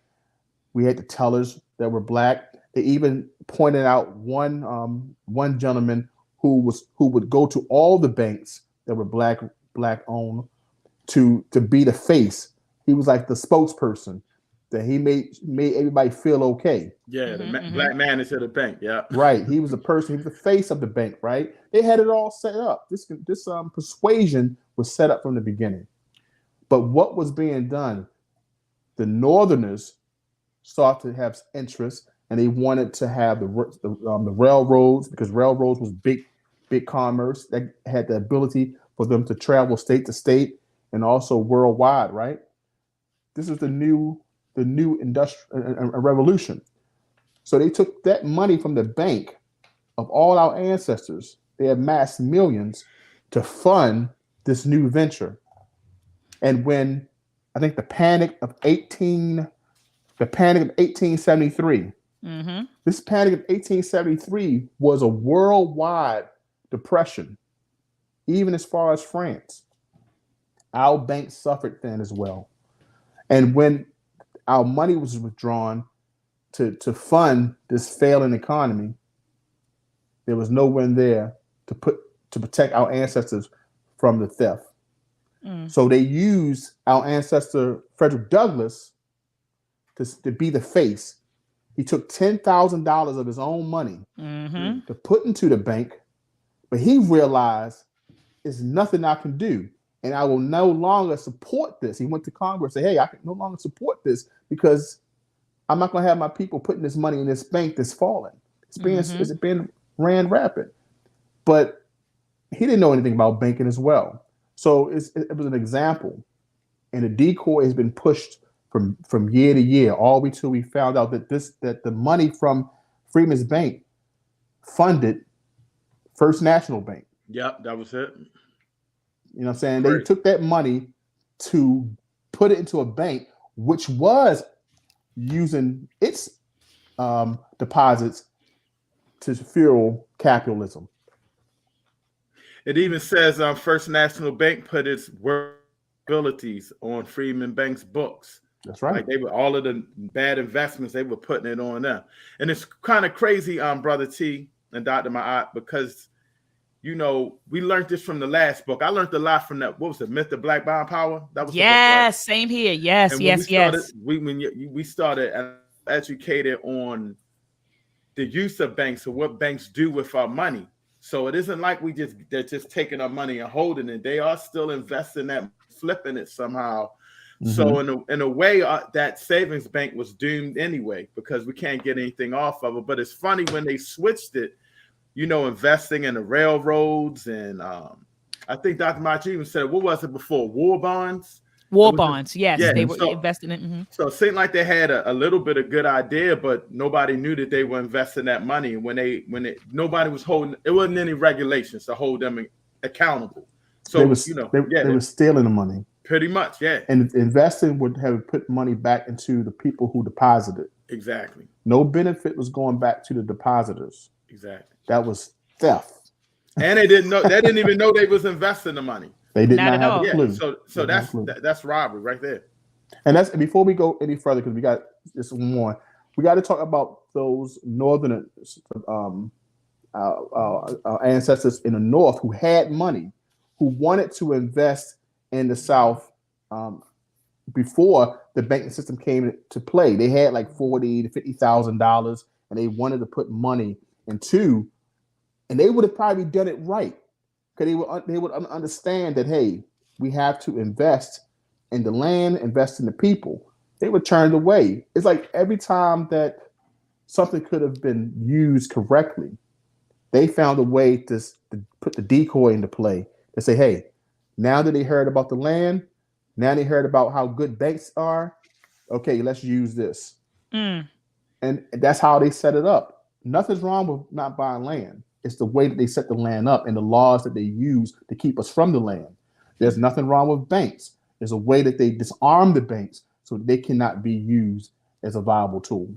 We had the tellers that were Black. They even pointed out one gentleman who would go to all the banks that were Black black owned, to be the face. He was like the spokesperson that he made everybody feel okay. Yeah, black manager of the bank. Yeah, right. He was the person. He was the face of the bank. Right. They had it all set up. This persuasion was set up from the beginning. But what was being done? The Northerners started to have interest, and they wanted to have the railroads, because railroads was big commerce that had the ability for them to travel state to state and also worldwide. Right. This is the new industrial revolution. So they took that money from the bank of all our ancestors. They amassed millions to fund this new venture. And when I think the panic of 1873, this panic of 1873 was a worldwide depression, even as far as France. Our bank suffered then as well. And when our money was withdrawn to fund this failing economy, there was no one there to protect our ancestors from the theft. So they used our ancestor Frederick Douglass to be the face. He took $10,000 of his own money to put into the bank, but he realized there's nothing I can do, and I will no longer support this. He went to Congress and said, hey, I can no longer support this because I'm not going to have my people putting this money in this bank that's falling. It's been ran rapid. But he didn't know anything about banking as well. So it was an example. And the decoy has been pushed from year to year, all the way till we found out that the money from Freedman's Bank funded First National Bank. Yep, that was it. You know what I'm saying? They took that money to put it into a bank, which was using its deposits to fuel capitalism. It even says First National Bank put its abilities on Freedman Bank's books. That's right. Like they were all of the bad investments, they were putting it on them. And it's kind of crazy, Brother T and Dr. Ma'at, because we learned this from the last book. I learned a lot from that. What was it? Myth of Black Buying Power? That was the book, right? Same here. Yes, yes. We started educated on the use of banks and what banks do with our money. So it isn't like they're just taking our money and holding it. They are still investing that, flipping it somehow. So in a way, that savings bank was doomed anyway, because we can't get anything off of it. But it's funny when they switched it, investing in the railroads, and I think Dr. Machi even said, what was it before? War bonds? War bonds, yes. Yeah, they were investing in. So it seemed like they had a little bit of good idea, but nobody knew that they were investing that money. Nobody was holding, it wasn't any regulations to hold them accountable. So they were stealing the money. Pretty much, yeah. And investing would have put money back into the people who deposited. Exactly. No benefit was going back to the depositors. Exactly. That was theft. And they didn't even know they was investing the money. They did not have a clue. So that's robbery right there. And that's, before we go any further, because we got just one more, we got to talk about those northern our ancestors in the North who had money, who wanted to invest in the South before the banking system came to play. They had like $40,000 to $50,000, and they wanted to put money into, and they would have probably done it right, because they would understand that, hey, we have to invest in the land, invest in the people. They were turned away. It's like every time that something could have been used correctly, they found a way to put the decoy into play to say, hey, now that they heard about the land, now they heard about how good banks are, okay, let's use this. And that's how they set it up. Nothing's wrong with not buying land. It's the way that they set the land up and the laws that they use to keep us from the land. There's nothing wrong with banks. There's a way that they disarm the banks so they cannot be used as a viable tool.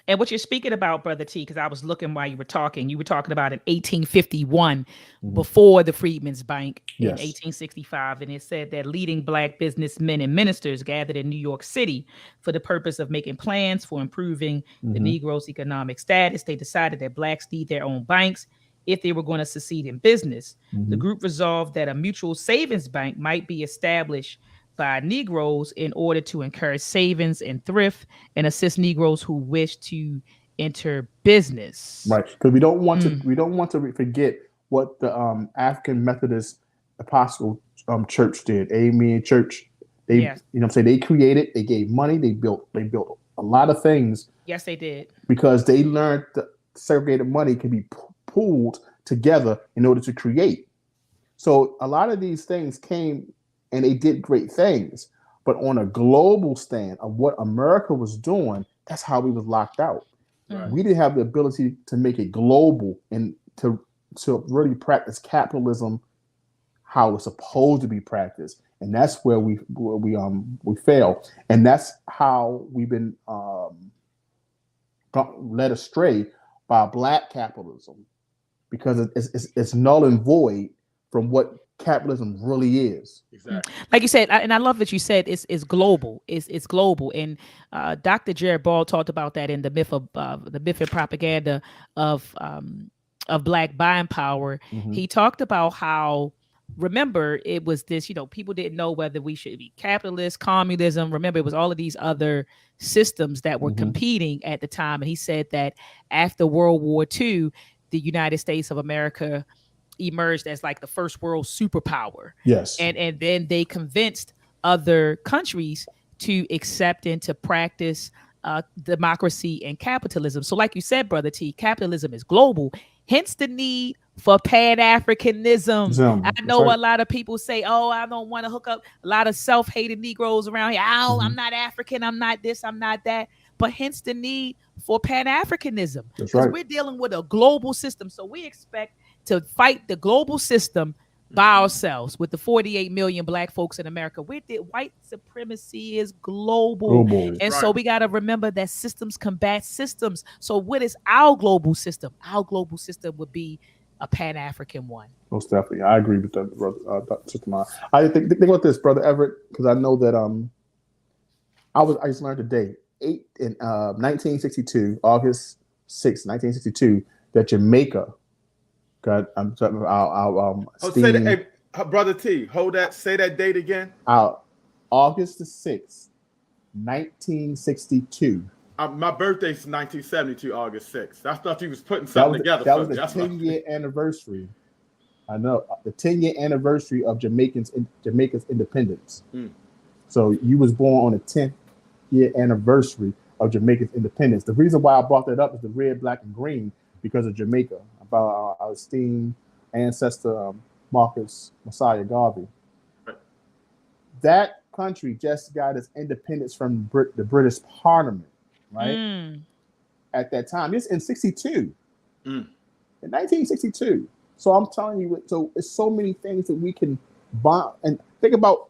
And what you're speaking about, Brother T, because I was looking while you were talking about in 1851, before the Freedmen's Bank in 1865. And it said that leading Black businessmen and ministers gathered in New York City for the purpose of making plans for improving the Negroes' economic status. They decided that Blacks need their own banks if they were going to succeed in business. The group resolved that a mutual savings bank might be established by Negroes in order to encourage savings and thrift and assist Negroes who wish to enter business. Right, because we don't want to forget what the African Methodist Episcopal Church did. Amen. Church. They, you know, what I'm saying, they created. They gave money. They built a lot of things. Yes, they did. Because they learned that segregated money can be pooled together in order to create. So a lot of these things came and they did great things. But on a global stand of what America was doing, that's how we was locked out. Right. We didn't have the ability to make it global and to really practice capitalism how it's supposed to be practiced. And that's where we fail. And that's how we've been led astray by Black capitalism, because it's null and void from what capitalism really is. Exactly. Like you said, and I love that you said it's global. It's global. And Dr. Jared Ball talked about that in the myth and propaganda of Black buying power. He talked about how, remember, it was this, you know, people didn't know whether we should be capitalist, communism. Remember, it was all of these other systems that were competing at the time. And he said that after World War II, the United States of America emerged as like the first world superpower. Yes. And then they convinced other countries to accept and to practice democracy and capitalism. So like you said, Brother T, capitalism is global, hence the need for Pan-Africanism. I know a lot of people say, oh, I don't want to hook up a lot of self-hated Negroes around here. Oh, I'm not African. I'm not this. I'm not that. But hence the need for Pan-Africanism. Because we're dealing with a global system. So we expect to fight the global system by ourselves with the 48 million Black folks in America. White supremacy is global. And so we got to remember that systems combat systems. So what is our global system? Our global system would be a Pan-African one. Most definitely. I agree with that, brother. Sister Ma. I think about this, Brother Everett, because I know that I just learned today, in 1962, August 6, 1962, that Jamaica got, I'm talking about hey, Brother T, hold that, say that date again. August the 6th, 1962. My birthday's 1972, August 6th. I thought you was putting something together. That was the 10-year anniversary. I know, the 10-year anniversary of Jamaica's independence. So you was born on the 10th-year anniversary of Jamaica's independence. The reason why I brought that up is the red, black, and green, because of Jamaica, about our esteemed ancestor Marcus Messiah Garvey. Right. That country just got its independence from the British Parliament, right? At that time, it's in 62, in 1962. So I'm telling you, so it's so many things that we can bond and think about.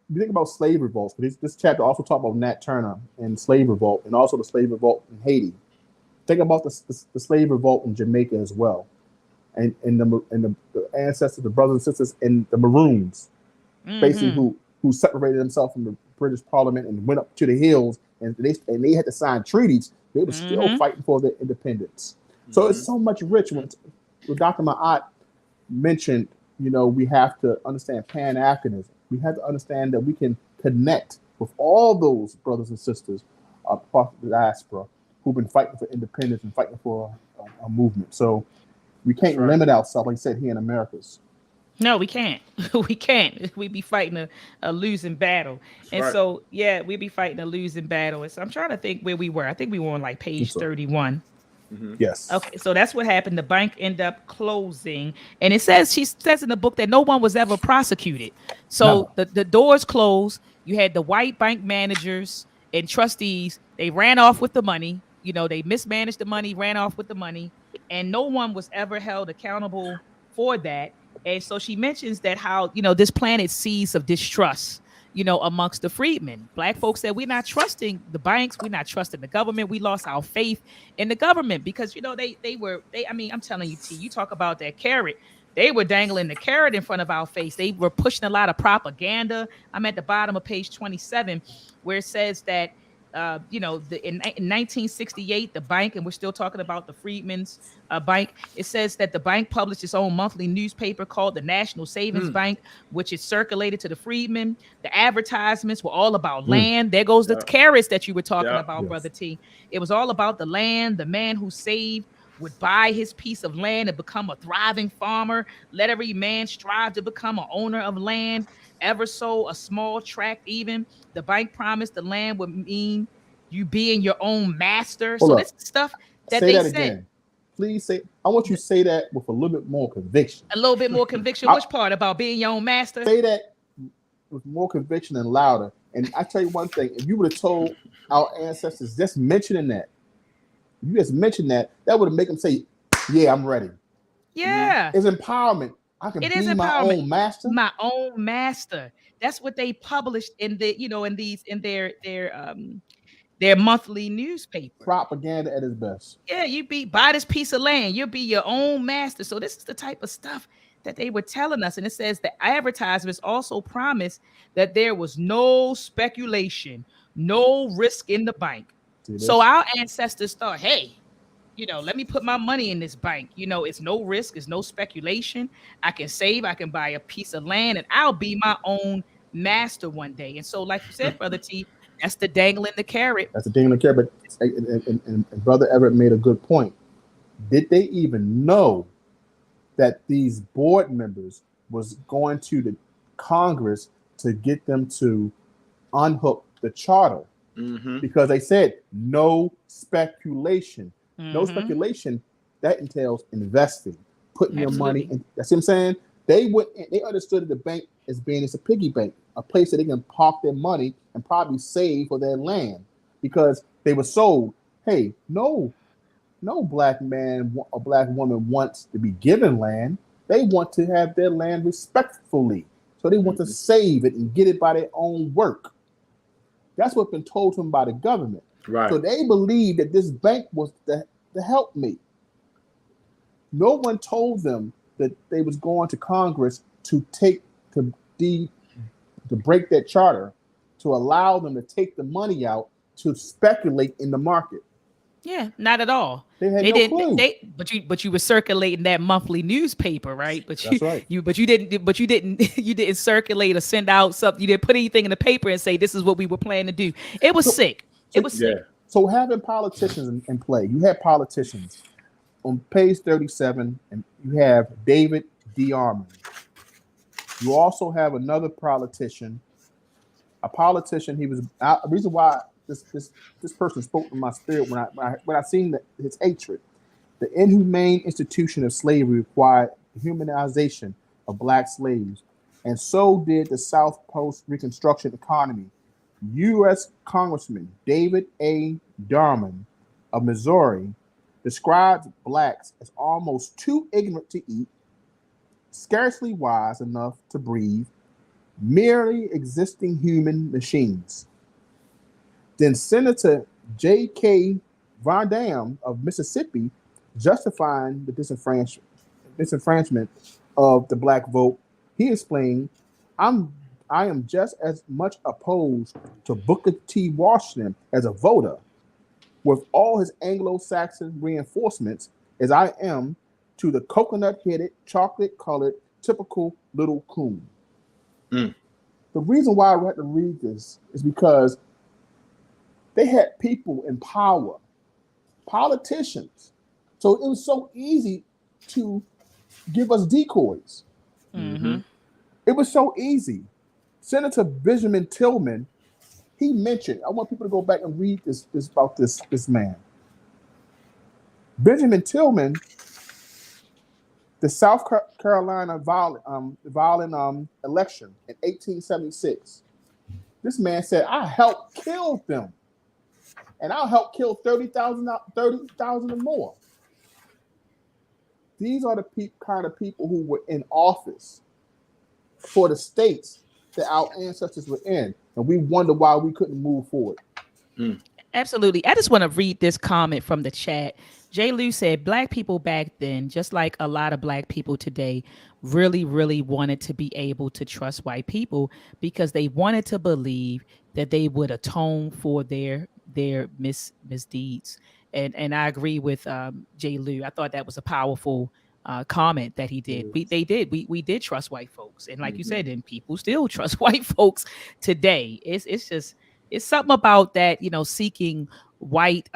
You think about slave revolts, because this chapter also talks about Nat Turner and slave revolt, and also the slave revolt in Haiti. Think about the slave revolt in Jamaica as well, and the ancestors, the brothers and sisters in the Maroons, basically who separated themselves from the British Parliament and went up to the hills, and they had to sign treaties. They were still fighting for their independence. So it's so much rich. When Dr. Ma'at mentioned, you know, we have to understand Pan-Africanism. We have to understand that we can connect with all those brothers and sisters across the diaspora who've been fighting for independence and fighting for a movement. So we can't limit ourselves, like I said, here in Americas. No, we can't. We can't. We be fighting a losing battle. So, yeah, we be fighting a losing battle. And so I'm trying to think where we were. I think we were on like page 31. Yes. Okay, so that's what happened. The bank ended up closing, and she says in the book that no one was ever prosecuted. So the doors closed. You had the white bank managers and trustees. They ran off with the money. You know, they mismanaged the money, ran off with the money, and no one was ever held accountable for that. And so she mentions that how, you know, this planted seeds of distrust, you know, amongst the freedmen. Black folks said, we're not trusting the banks. We're not trusting the government. We lost our faith in the government because, you know, I mean, I'm telling you, T, you talk about that carrot. They were dangling the carrot in front of our face. They were pushing a lot of propaganda. I'm at the bottom of page 27, where it says that in 1968, the bank, and we're still talking about the Freedmen's bank. It says that the bank published its own monthly newspaper called the National Savings Bank, which is circulated to the freedmen. The advertisements were all about land. There goes the carrots that you were talking about, Brother T. It was all about the land. The man who saved would buy his piece of land and become a thriving farmer. Let every man strive to become an owner of land, ever so a small tract even. The bank promised the land would mean you being your own master. Hold so up. this is stuff that say they that said. Again. Please say, I want you to say that with a little bit more conviction. A little bit more conviction. Which part about being your own master? Say that with more conviction and louder. And I tell you one thing, if you would have told our ancestors just mentioning that, if you just mentioned that, that would have made them say, yeah, I'm ready. Yeah. It's empowerment. I can be my own master. My own master. That's what they published in the, in their monthly newspaper. Propaganda at its best. Yeah, buy this piece of land. You'll be your own master. So this is the type of stuff that they were telling us. And it says the advertisements also promised that there was no speculation, no risk in the bank. So our ancestors thought, hey, let me put my money in this bank. It's no risk. It's no speculation. I can save. I can buy a piece of land and I'll be my own master one day. And so, like you said, Brother T, that's the dangling the carrot. That's the dangling the carrot. But and Brother Everett made a good point. Did they even know that these board members was going to the Congress to get them to unhook the charter? Because they said no speculation. No speculation, that entails investing, putting your money in. That's what I'm saying. They understood that the bank as being it's a piggy bank, a place that they can park their money and probably save for their land, because they were sold, hey, no black man or black woman wants to be given land. They want to have their land respectfully. So they want to save it and get it by their own work. That's what's been told to them by the government. Right. So they believed that this bank was the help me. No one told them that they was going to Congress to break that charter, to allow them to take the money out to speculate in the market. Yeah, not at all. They didn't. But you were circulating that monthly newspaper, right? But that's right. You didn't circulate or send out something. You didn't put anything in the paper and say this is what we were planning to do. It was sick. It was sick. So having politicians in play, you have politicians on page 37, and you have David D. Armand. You also have another politician. A politician. He was a reason why this person spoke to my spirit when I seen his hatred. The inhumane institution of slavery required the humanization of black slaves, and so did the South post-Reconstruction economy. U.S. Congressman David A. Darman of Missouri describes blacks as almost too ignorant to eat, scarcely wise enough to breathe, merely existing human machines. Then Senator J.K. Van Dam of Mississippi, justifying the disenfranchisement of the black vote, he explained, I am just as much opposed to Booker T. Washington as a voter, with all his Anglo-Saxon reinforcements, as I am to the coconut-headed, chocolate-colored, typical little coon. The reason why I had to read this is because they had people in power, politicians. So it was so easy to give us decoys. It was so easy. Senator Benjamin Tillman, he mentioned, I want people to go back and read this about this man. Benjamin Tillman, the South Carolina violent election in 1876, this man said, I helped kill them. And I'll help kill 30,000 or more. These are the kind of people who were in office for the states that our ancestors were in. And we wonder why we couldn't move forward. Absolutely. I just want to read this comment from the chat. J. Lou said, black people back then, just like a lot of black people today, really, really wanted to be able to trust white people because they wanted to believe that they would atone for their their misdeeds. And I agree with Jay Lou. I thought that was a powerful comment that he did. We did trust white folks, and like you said, and people still trust white folks today. It's just it's something about that, seeking white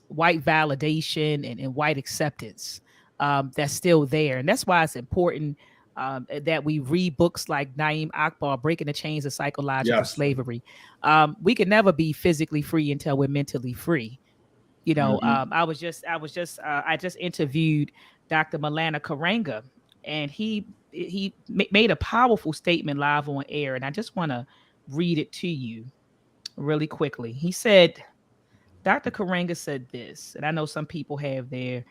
white validation and white acceptance that's still there, and that's why it's important that we read books like Naeem Akbar, Breaking the Chains of Psychological Slavery. We can never be physically free until we're mentally free. I just interviewed Dr. Malana Karanga, and he made a powerful statement live on air, and I just want to read it to you really quickly. He said, Dr. Karanga said this, and I know some people have their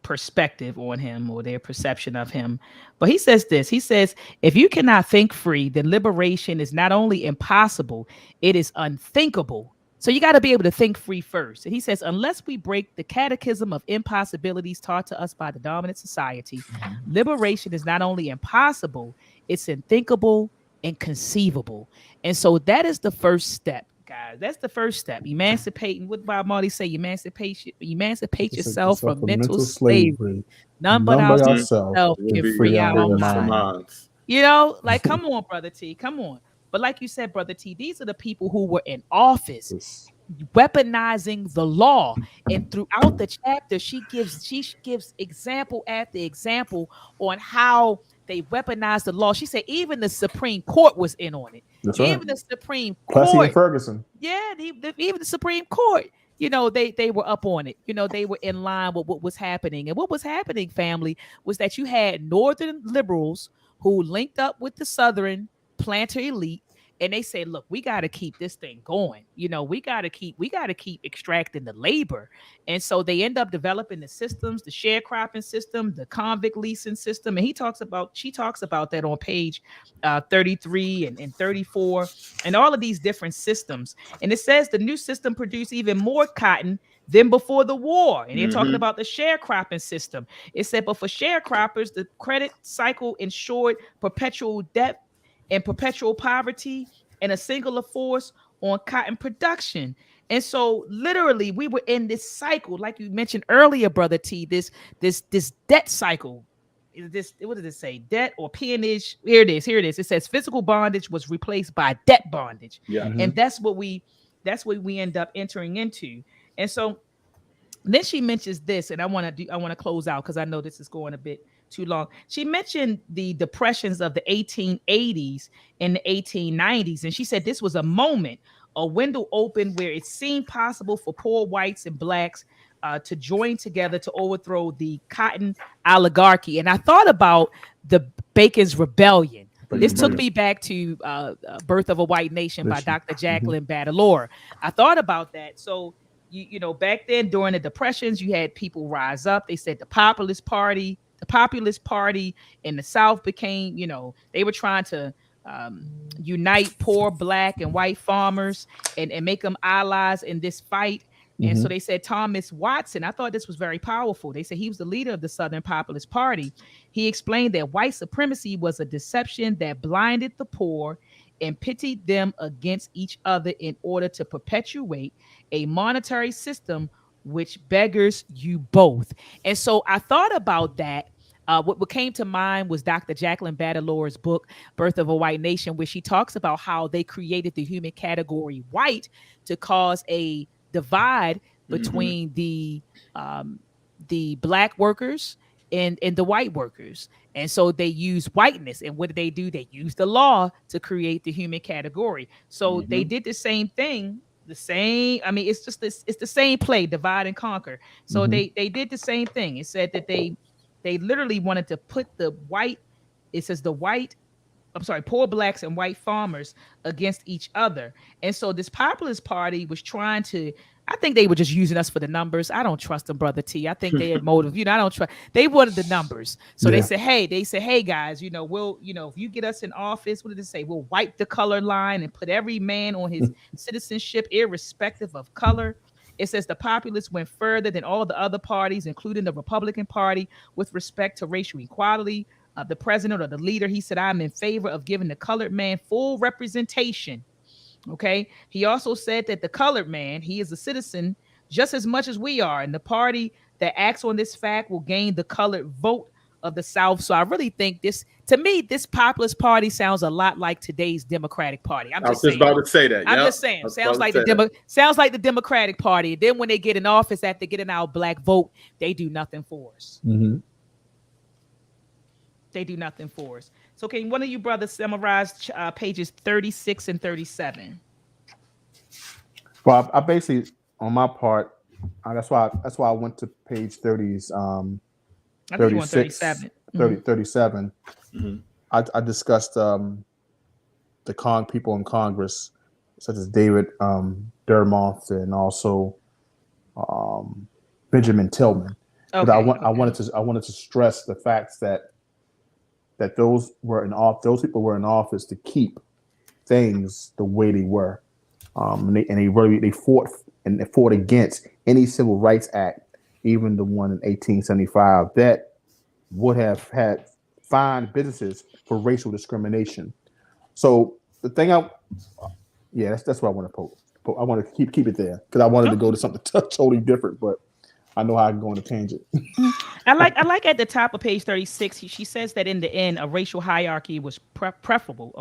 perspective on him or their perception of him. But he says this. He says, if you cannot think free, then liberation is not only impossible, it is unthinkable. So you got to be able to think free first. And he says, unless we break the catechism of impossibilities taught to us by the dominant society, liberation is not only impossible, it's unthinkable, inconceivable. And so that is the first step, guys. That's the first step. Emancipating. What Bob Marley say? Emancipate yourself from mental slavery. None but ourselves can free our minds. Like, come on, Brother T. Come on. But like you said, Brother T, these are the people who were in office weaponizing the law. And throughout the chapter, she gives example after example on how they weaponized the law. She said even the Supreme Court was in on it. That's even right. the Supreme Plessy Court. and Ferguson. Yeah, even the Supreme Court. They were up on it. They were in line with what was happening. And what was happening, family, was that you had Northern liberals who linked up with the Southern planter elite. And they said, look, we got to keep this thing going. We got to keep extracting the labor. And so they end up developing the systems, the sharecropping system, the convict leasing system. And she talks about that on page 33 and 34 and all of these different systems. And it says the new system produced even more cotton than before the war. And they're talking about the sharecropping system. It said, but for sharecroppers, the credit cycle ensured perpetual debt and perpetual poverty and a singular force on cotton production. And so literally we were in this cycle, like you mentioned earlier, Brother T, this debt cycle. What did it say? Debt or peonage? Here it is. It says physical bondage was replaced by debt bondage. Yeah. And that's what we end up entering into. And so then she mentions this, and I want to close out because I know this is going a bit too long. She mentioned the depressions of the 1880s and the 1890s, and she said this was a moment, a window opened where it seemed possible for poor whites and blacks to join together to overthrow the cotton oligarchy. And I thought about the Bacon's Rebellion. This took me back to Birth of a White Nation by Dr. Jacqueline Badalore. I thought about that. So back then during the depressions, you had people rise up. They said the Populist Party in the South became, they were trying to unite poor black and white farmers and make them allies in this fight. And so they said Thomas Watson, I thought this was very powerful. They said he was the leader of the Southern Populist Party. He explained that white supremacy was a deception that blinded the poor and pitted them against each other in order to perpetuate a monetary system which beggars you both. And so I thought about that. What came to mind was Dr. Jacqueline Badalore's book, Birth of a White Nation, where she talks about how they created the human category white to cause a divide between the black workers and the white workers. And so they use whiteness. And what do? They use the law to create the human category. So they did the same thing. It's the same play, divide and conquer. So they did the same thing. It said that they literally wanted to put poor blacks and white farmers against each other. And so this Populist Party was trying to, I think they were just using us for the numbers. I don't trust them, Brother T. I think they had motive. I don't trust. They wanted the numbers. So they said, hey guys, we'll, if you get us in office, what did it say? We'll wipe the color line and put every man on his citizenship, irrespective of color. It says the populists went further than all the other parties, including the Republican Party, with respect to racial equality. The president or the leader, he said, I'm in favor of giving the colored man full representation Okay. He also said that the colored man, he is a citizen just as much as we are. And the party that acts on this fact will gain the colored vote of the South. So I really think this, to me, this populist party sounds a lot like today's Democratic Party. I was just about to say that. I'm just saying. Sounds like the Democratic Party. Then when they get in office, after getting our black vote, they do nothing for us. Mm-hmm. They do nothing for us. So can one of you brothers summarize pages 36 and 37? Well, I basically, on my part, that's why I went to page 30's 36, 37. Mm-hmm. I discussed the people in Congress, such as David Dermoth and also Benjamin Tillman. But I wanted to stress the facts that those people were in office to keep things the way they were, and they fought against any civil rights act, even the one in 1875 that would have had fined businesses for racial discrimination. So the thing that's what I want to post. I want to keep it there because I wanted to go to something totally different, but I know how I can go on a tangent. I like at the top of page 36, she says that in the end, a racial hierarchy was preferable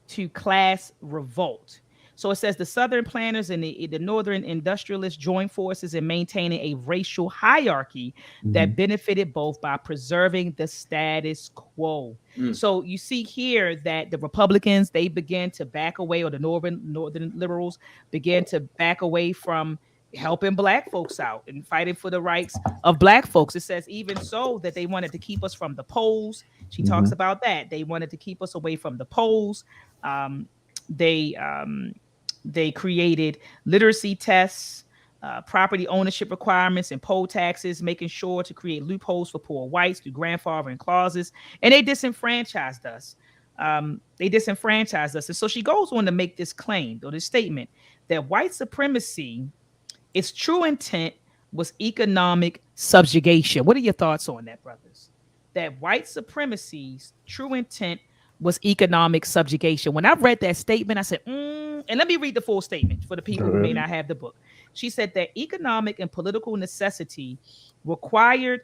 to class revolt. So it says the Southern planters and the Northern industrialists joined forces in maintaining a racial hierarchy that benefited both by preserving the status quo. So you see here that the Republicans, they began to back away, or the Northern liberals began to back away from helping black folks out and fighting for the rights of black folks. It says even so that they wanted to keep us from the polls. She talks about that. They wanted to keep us away from the polls. They created literacy tests, property ownership requirements, and poll taxes, making sure to create loopholes for poor whites through grandfathering clauses. And they disenfranchised us. And so she goes on to make this claim, or this statement, that white supremacy, its true intent was economic subjugation. What are your thoughts on that, brothers? That white supremacy's true intent was economic subjugation. When I read that statement, I said, and let me read the full statement for the people who may not have the book. She said that economic and political necessity required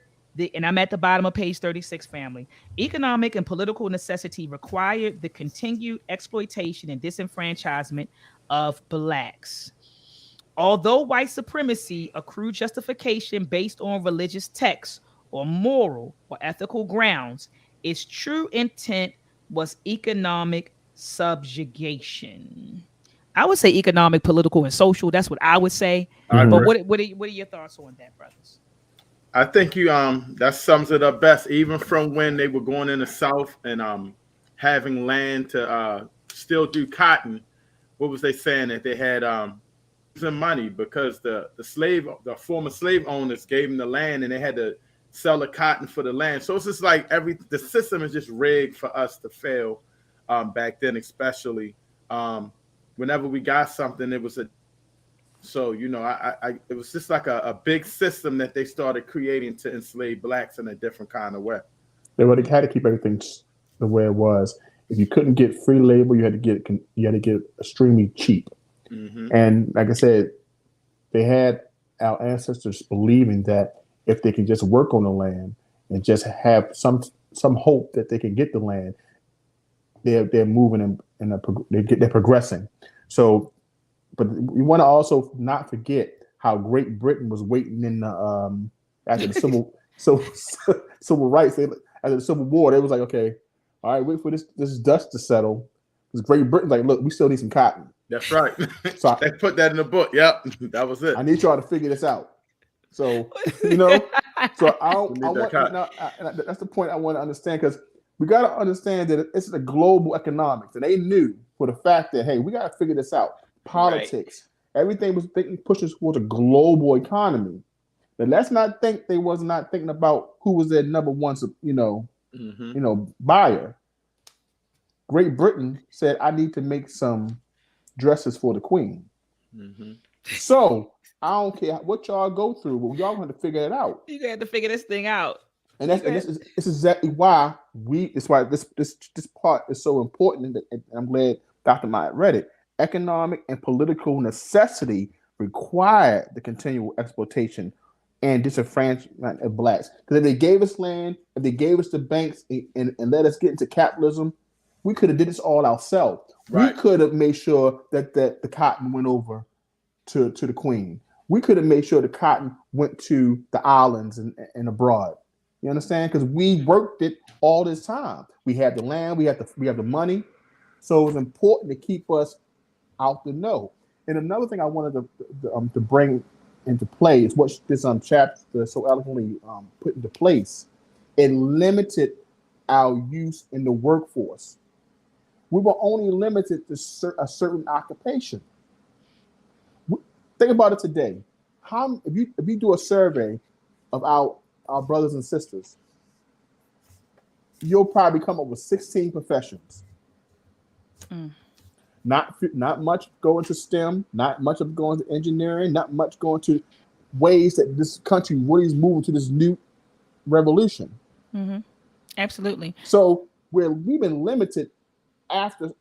and I'm at the bottom of page 36, family. Economic and political necessity required the continued exploitation and disenfranchisement of blacks. Although white supremacy accrued justification based on religious texts or moral or ethical grounds, its true intent was economic subjugation. I would say economic, political, and social. That's what I would say. But what are your thoughts on that, brothers? I think you that sums it up best. Even from when they were going in the South and having land to still do cotton, what was they saying? That they had some money because the former slave owners gave them the land and they had to sell the cotton for the land. So it's just like the system is just rigged for us to fail back then, especially whenever we got something, it was it was just like a big system that they started creating to enslave blacks in a different kind of way. They had to keep everything the way it was. If you couldn't get free labor, you had to get extremely cheap. And like I said, they had our ancestors believing that if they can just work on the land and just have some hope that they can get the land, they're moving they're progressing. So, but we want to also not forget how Great Britain was waiting in the after the civil rights. After the Civil War, they was like, okay, all right, wait for this dust to settle. Because Great Britain's like, look, we still need some cotton. That's right. So they put that in the book. Yep, that was it. I need y'all to figure this out. So so that's the point I want to understand, because we got to understand that it's the global economics, and they knew for the fact that, hey, we got to figure this out. Politics, everything was pushing towards a global economy. But let's not think they was not thinking about who was their number one, buyer. Great Britain said, I need to make some dresses for the queen. So I don't care what y'all go through, but y'all have to figure it out. You have to figure this thing out. And this is exactly why this part is so important, and I'm glad Dr. Myatt read it. economic and political necessity required the continual exploitation and disenfranchisement of blacks. Because if they gave us land, if they gave us the banks and let us get into capitalism, we could have did this all ourselves. Right. We could have made sure that the cotton went over to the Queen. We could have made sure the cotton went to the islands and abroad. You understand? Because we worked it all this time. We had the land, we have the money. So it's important to keep us out the know. And another thing I wanted to bring into play is what this chapter so eloquently put into place. It limited our use in the workforce. We were only limited to a certain occupation. Think about it today. If you do a survey of our brothers and sisters, you'll probably come up with 16 professions. Not much going to STEM, not much of going to engineering, not much going to ways that this country really is moving to this new revolution. Mm-hmm. Absolutely. So we've been limited after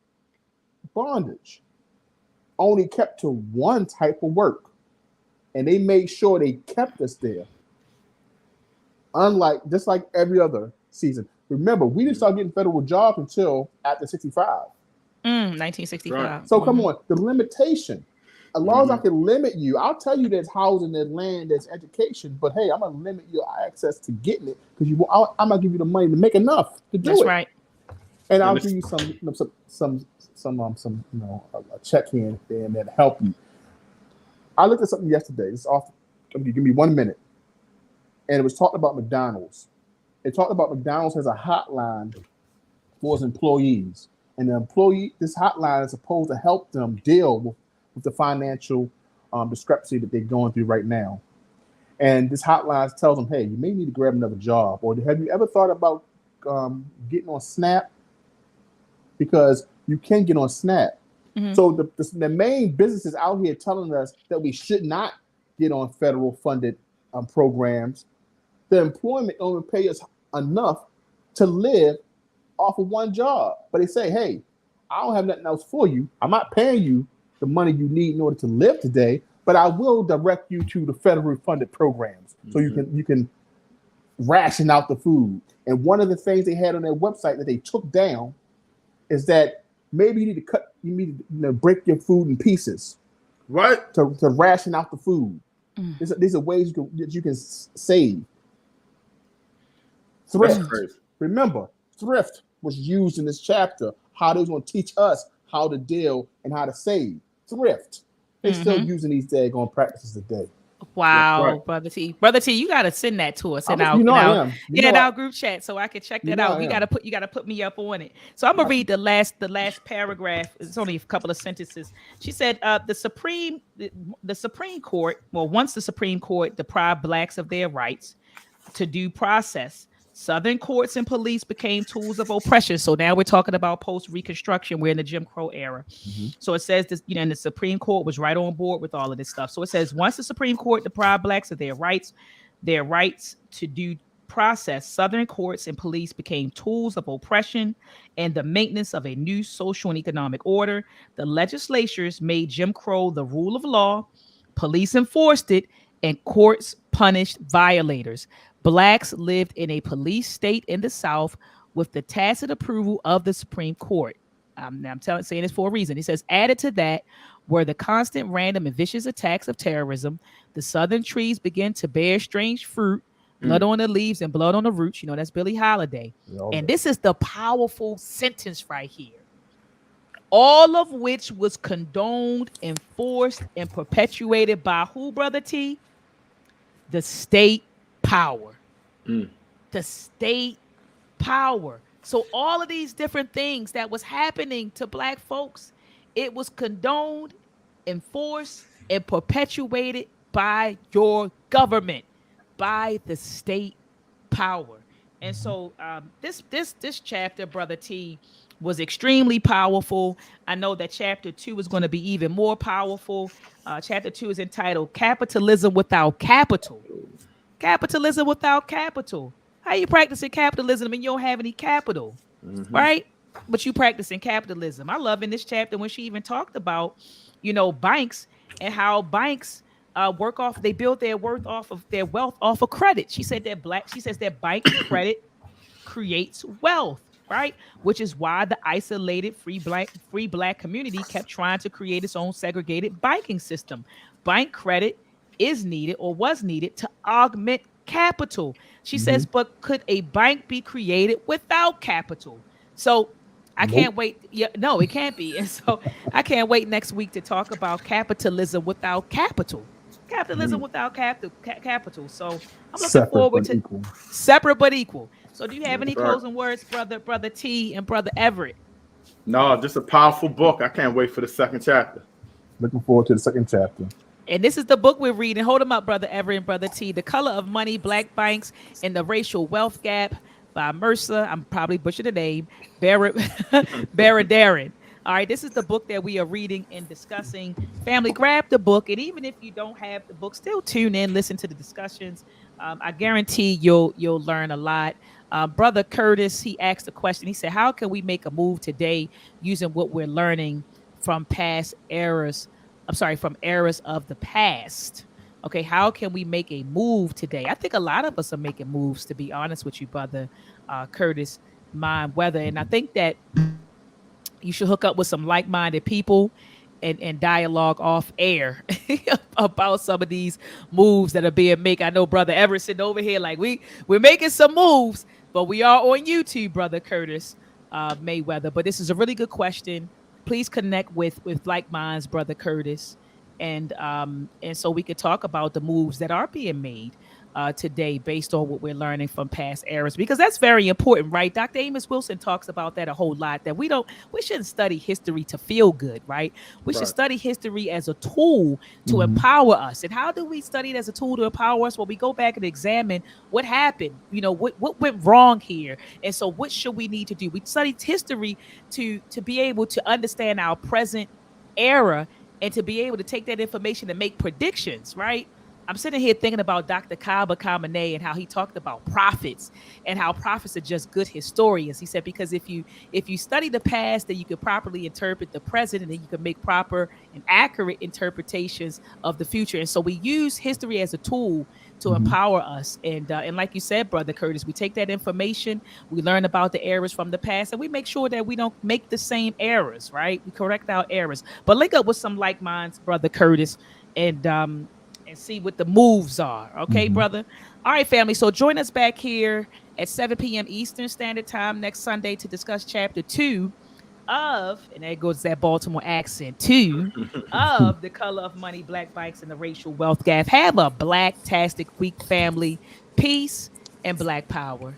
bondage, only kept to one type of work, and they made sure they kept us there. Just like every other season. Remember, we didn't start getting federal jobs until after 65. 1965. Right. So come on, the limitation. As long as I can limit you, I'll tell you there's housing, there's land, there's education, but hey, I'm gonna limit your access to getting it because I'm gonna give you the money to make enough to do it. That's right. And I'll give you some a check here and there and that help you. I looked at something yesterday. It's off. Give me 1 minute, and it was talking about McDonald's. It talked about McDonald's has a hotline for its employees. And this hotline is supposed to help them deal with the financial discrepancy that they're going through right now. And this hotline tells them, hey, you may need to grab another job. Or have you ever thought about getting on SNAP? Because you can get on SNAP. Mm-hmm. So the main businesses out here telling us that we should not get on federal funded programs. The employment only pay us enough to live off of one job, but they say, hey, I don't have nothing else for you. I'm not paying you the money you need in order to live today, but I will direct you to the federally funded programs so you can ration out the food. And one of the things they had on their website that they took down is that maybe you need to break your food in pieces, right? To ration out the food. These are ways that you can save. Thrift. Remember, thrift was used in this chapter, how they was going to teach us how to deal and how to save. Thrift. They're still using these daggone practices today. Wow, right. Brother T, you got to send that to us in our group chat so I can check that out. You got to put me up on it. So I'm gonna read the last paragraph. It's only a couple of sentences. She said, the Supreme Court. Well, once the Supreme Court deprived blacks of their rights to due process, Southern courts and police became tools of oppression. So now we're talking about post-Reconstruction. We're in the Jim Crow era. Mm-hmm. So it says this, and the Supreme Court was right on board with all of this stuff. So it says once the Supreme Court deprived blacks of their rights to due process, Southern courts and police became tools of oppression and the maintenance of a new social and economic order. The legislatures made Jim Crow the rule of law, police enforced it, and courts punished violators. Blacks lived in a police state in the South with the tacit approval of the Supreme Court. I'm saying this for a reason. It says, added to that were the constant, random, and vicious attacks of terrorism. The Southern trees began to bear strange fruit, blood on the leaves and blood on the roots. That's Billie Holiday. And this is the powerful sentence right here. All of which was condoned, enforced, and perpetuated by who, Brother T? The state power. The state power. So all of these different things that was happening to black folks, it was condoned, enforced, and perpetuated by your government, by the state power. And so this chapter, Brother T, was extremely powerful. I know that chapter 2 is going to be even more powerful. Chapter 2 is entitled Capitalism Without Capital. Capitalism without capital. How you practicing capitalism and you don't have any capital, right? but you practicing capitalism. I love in this chapter when she even talked about, banks and how banks work off, they build their worth off of their wealth off of credit. She says that bank credit creates wealth, right? Which is why the isolated free black community kept trying to create its own segregated banking system. Bank credit is needed or was needed to augment capital. She says, but could a bank be created without capital? So I Nope. can't wait. Yeah, no, it can't be. And so I can't wait next week to talk about capitalism without capital. Capitalism without capital. So I'm looking Separate forward but to equal. separate but equal. So do you have Yes, any sir. closing words, brother T and brother Everett? No, just a powerful book. I can't wait for the second chapter. Looking forward to the second chapter. And this is the book we're reading. Hold them up, brother Everett and brother T. The Color of Money, Black Banks, and the Racial Wealth Gap by Mehrsa. I'm probably butchering the name. Baradaran. All right, this is the book that we are reading and discussing. Family, grab the book, and even if you don't have the book, still tune in, listen to the discussions. I guarantee you'll learn a lot. Brother Curtis, he asked a question. He said, "How can we make a move today using what we're learning from past eras? I'm sorry, from eras of the past." Okay, how can we make a move today? I think a lot of us are making moves, to be honest with you, brother Curtis, mind weather, and I think that you should hook up with some like-minded people and dialogue off air about some of these moves that are being made. I know brother Everett sitting over here like we're making some moves, but we are on YouTube, brother Curtis Mayweather. But this is a really good question. Please connect with like minds, brother Curtis, and so we could talk about the moves that are being made today based on what we're learning from past eras, because that's very important, right? Dr. Amos Wilson talks about that a whole lot, that we shouldn't study history to feel good, right? We should study history as a tool to empower us. And how do we study it as a tool to empower us? Well, we go back and examine what happened, what went wrong here, and so what should we need to do? We studied history to be able to understand our present era and to be able to take that information and make predictions, right? I'm sitting here thinking about Dr. Kaba Kamene and how he talked about prophets and how prophets are just good historians. He said, because if you study the past, then you can properly interpret the present, and then you can make proper and accurate interpretations of the future. And so we use history as a tool to empower us. And like you said, brother Curtis, we take that information, we learn about the errors from the past, and we make sure that we don't make the same errors, right? We correct our errors. But link up with some like minds, brother Curtis, and see what the moves are. Okay, brother? All right, family. So join us back here at 7 p.m. Eastern Standard Time next Sunday to discuss chapter 2 of, and there goes that Baltimore accent, 2 of The Color of Money, Black Banks, and the Racial Wealth Gap. Have a black-tastic week, family. Peace and black power.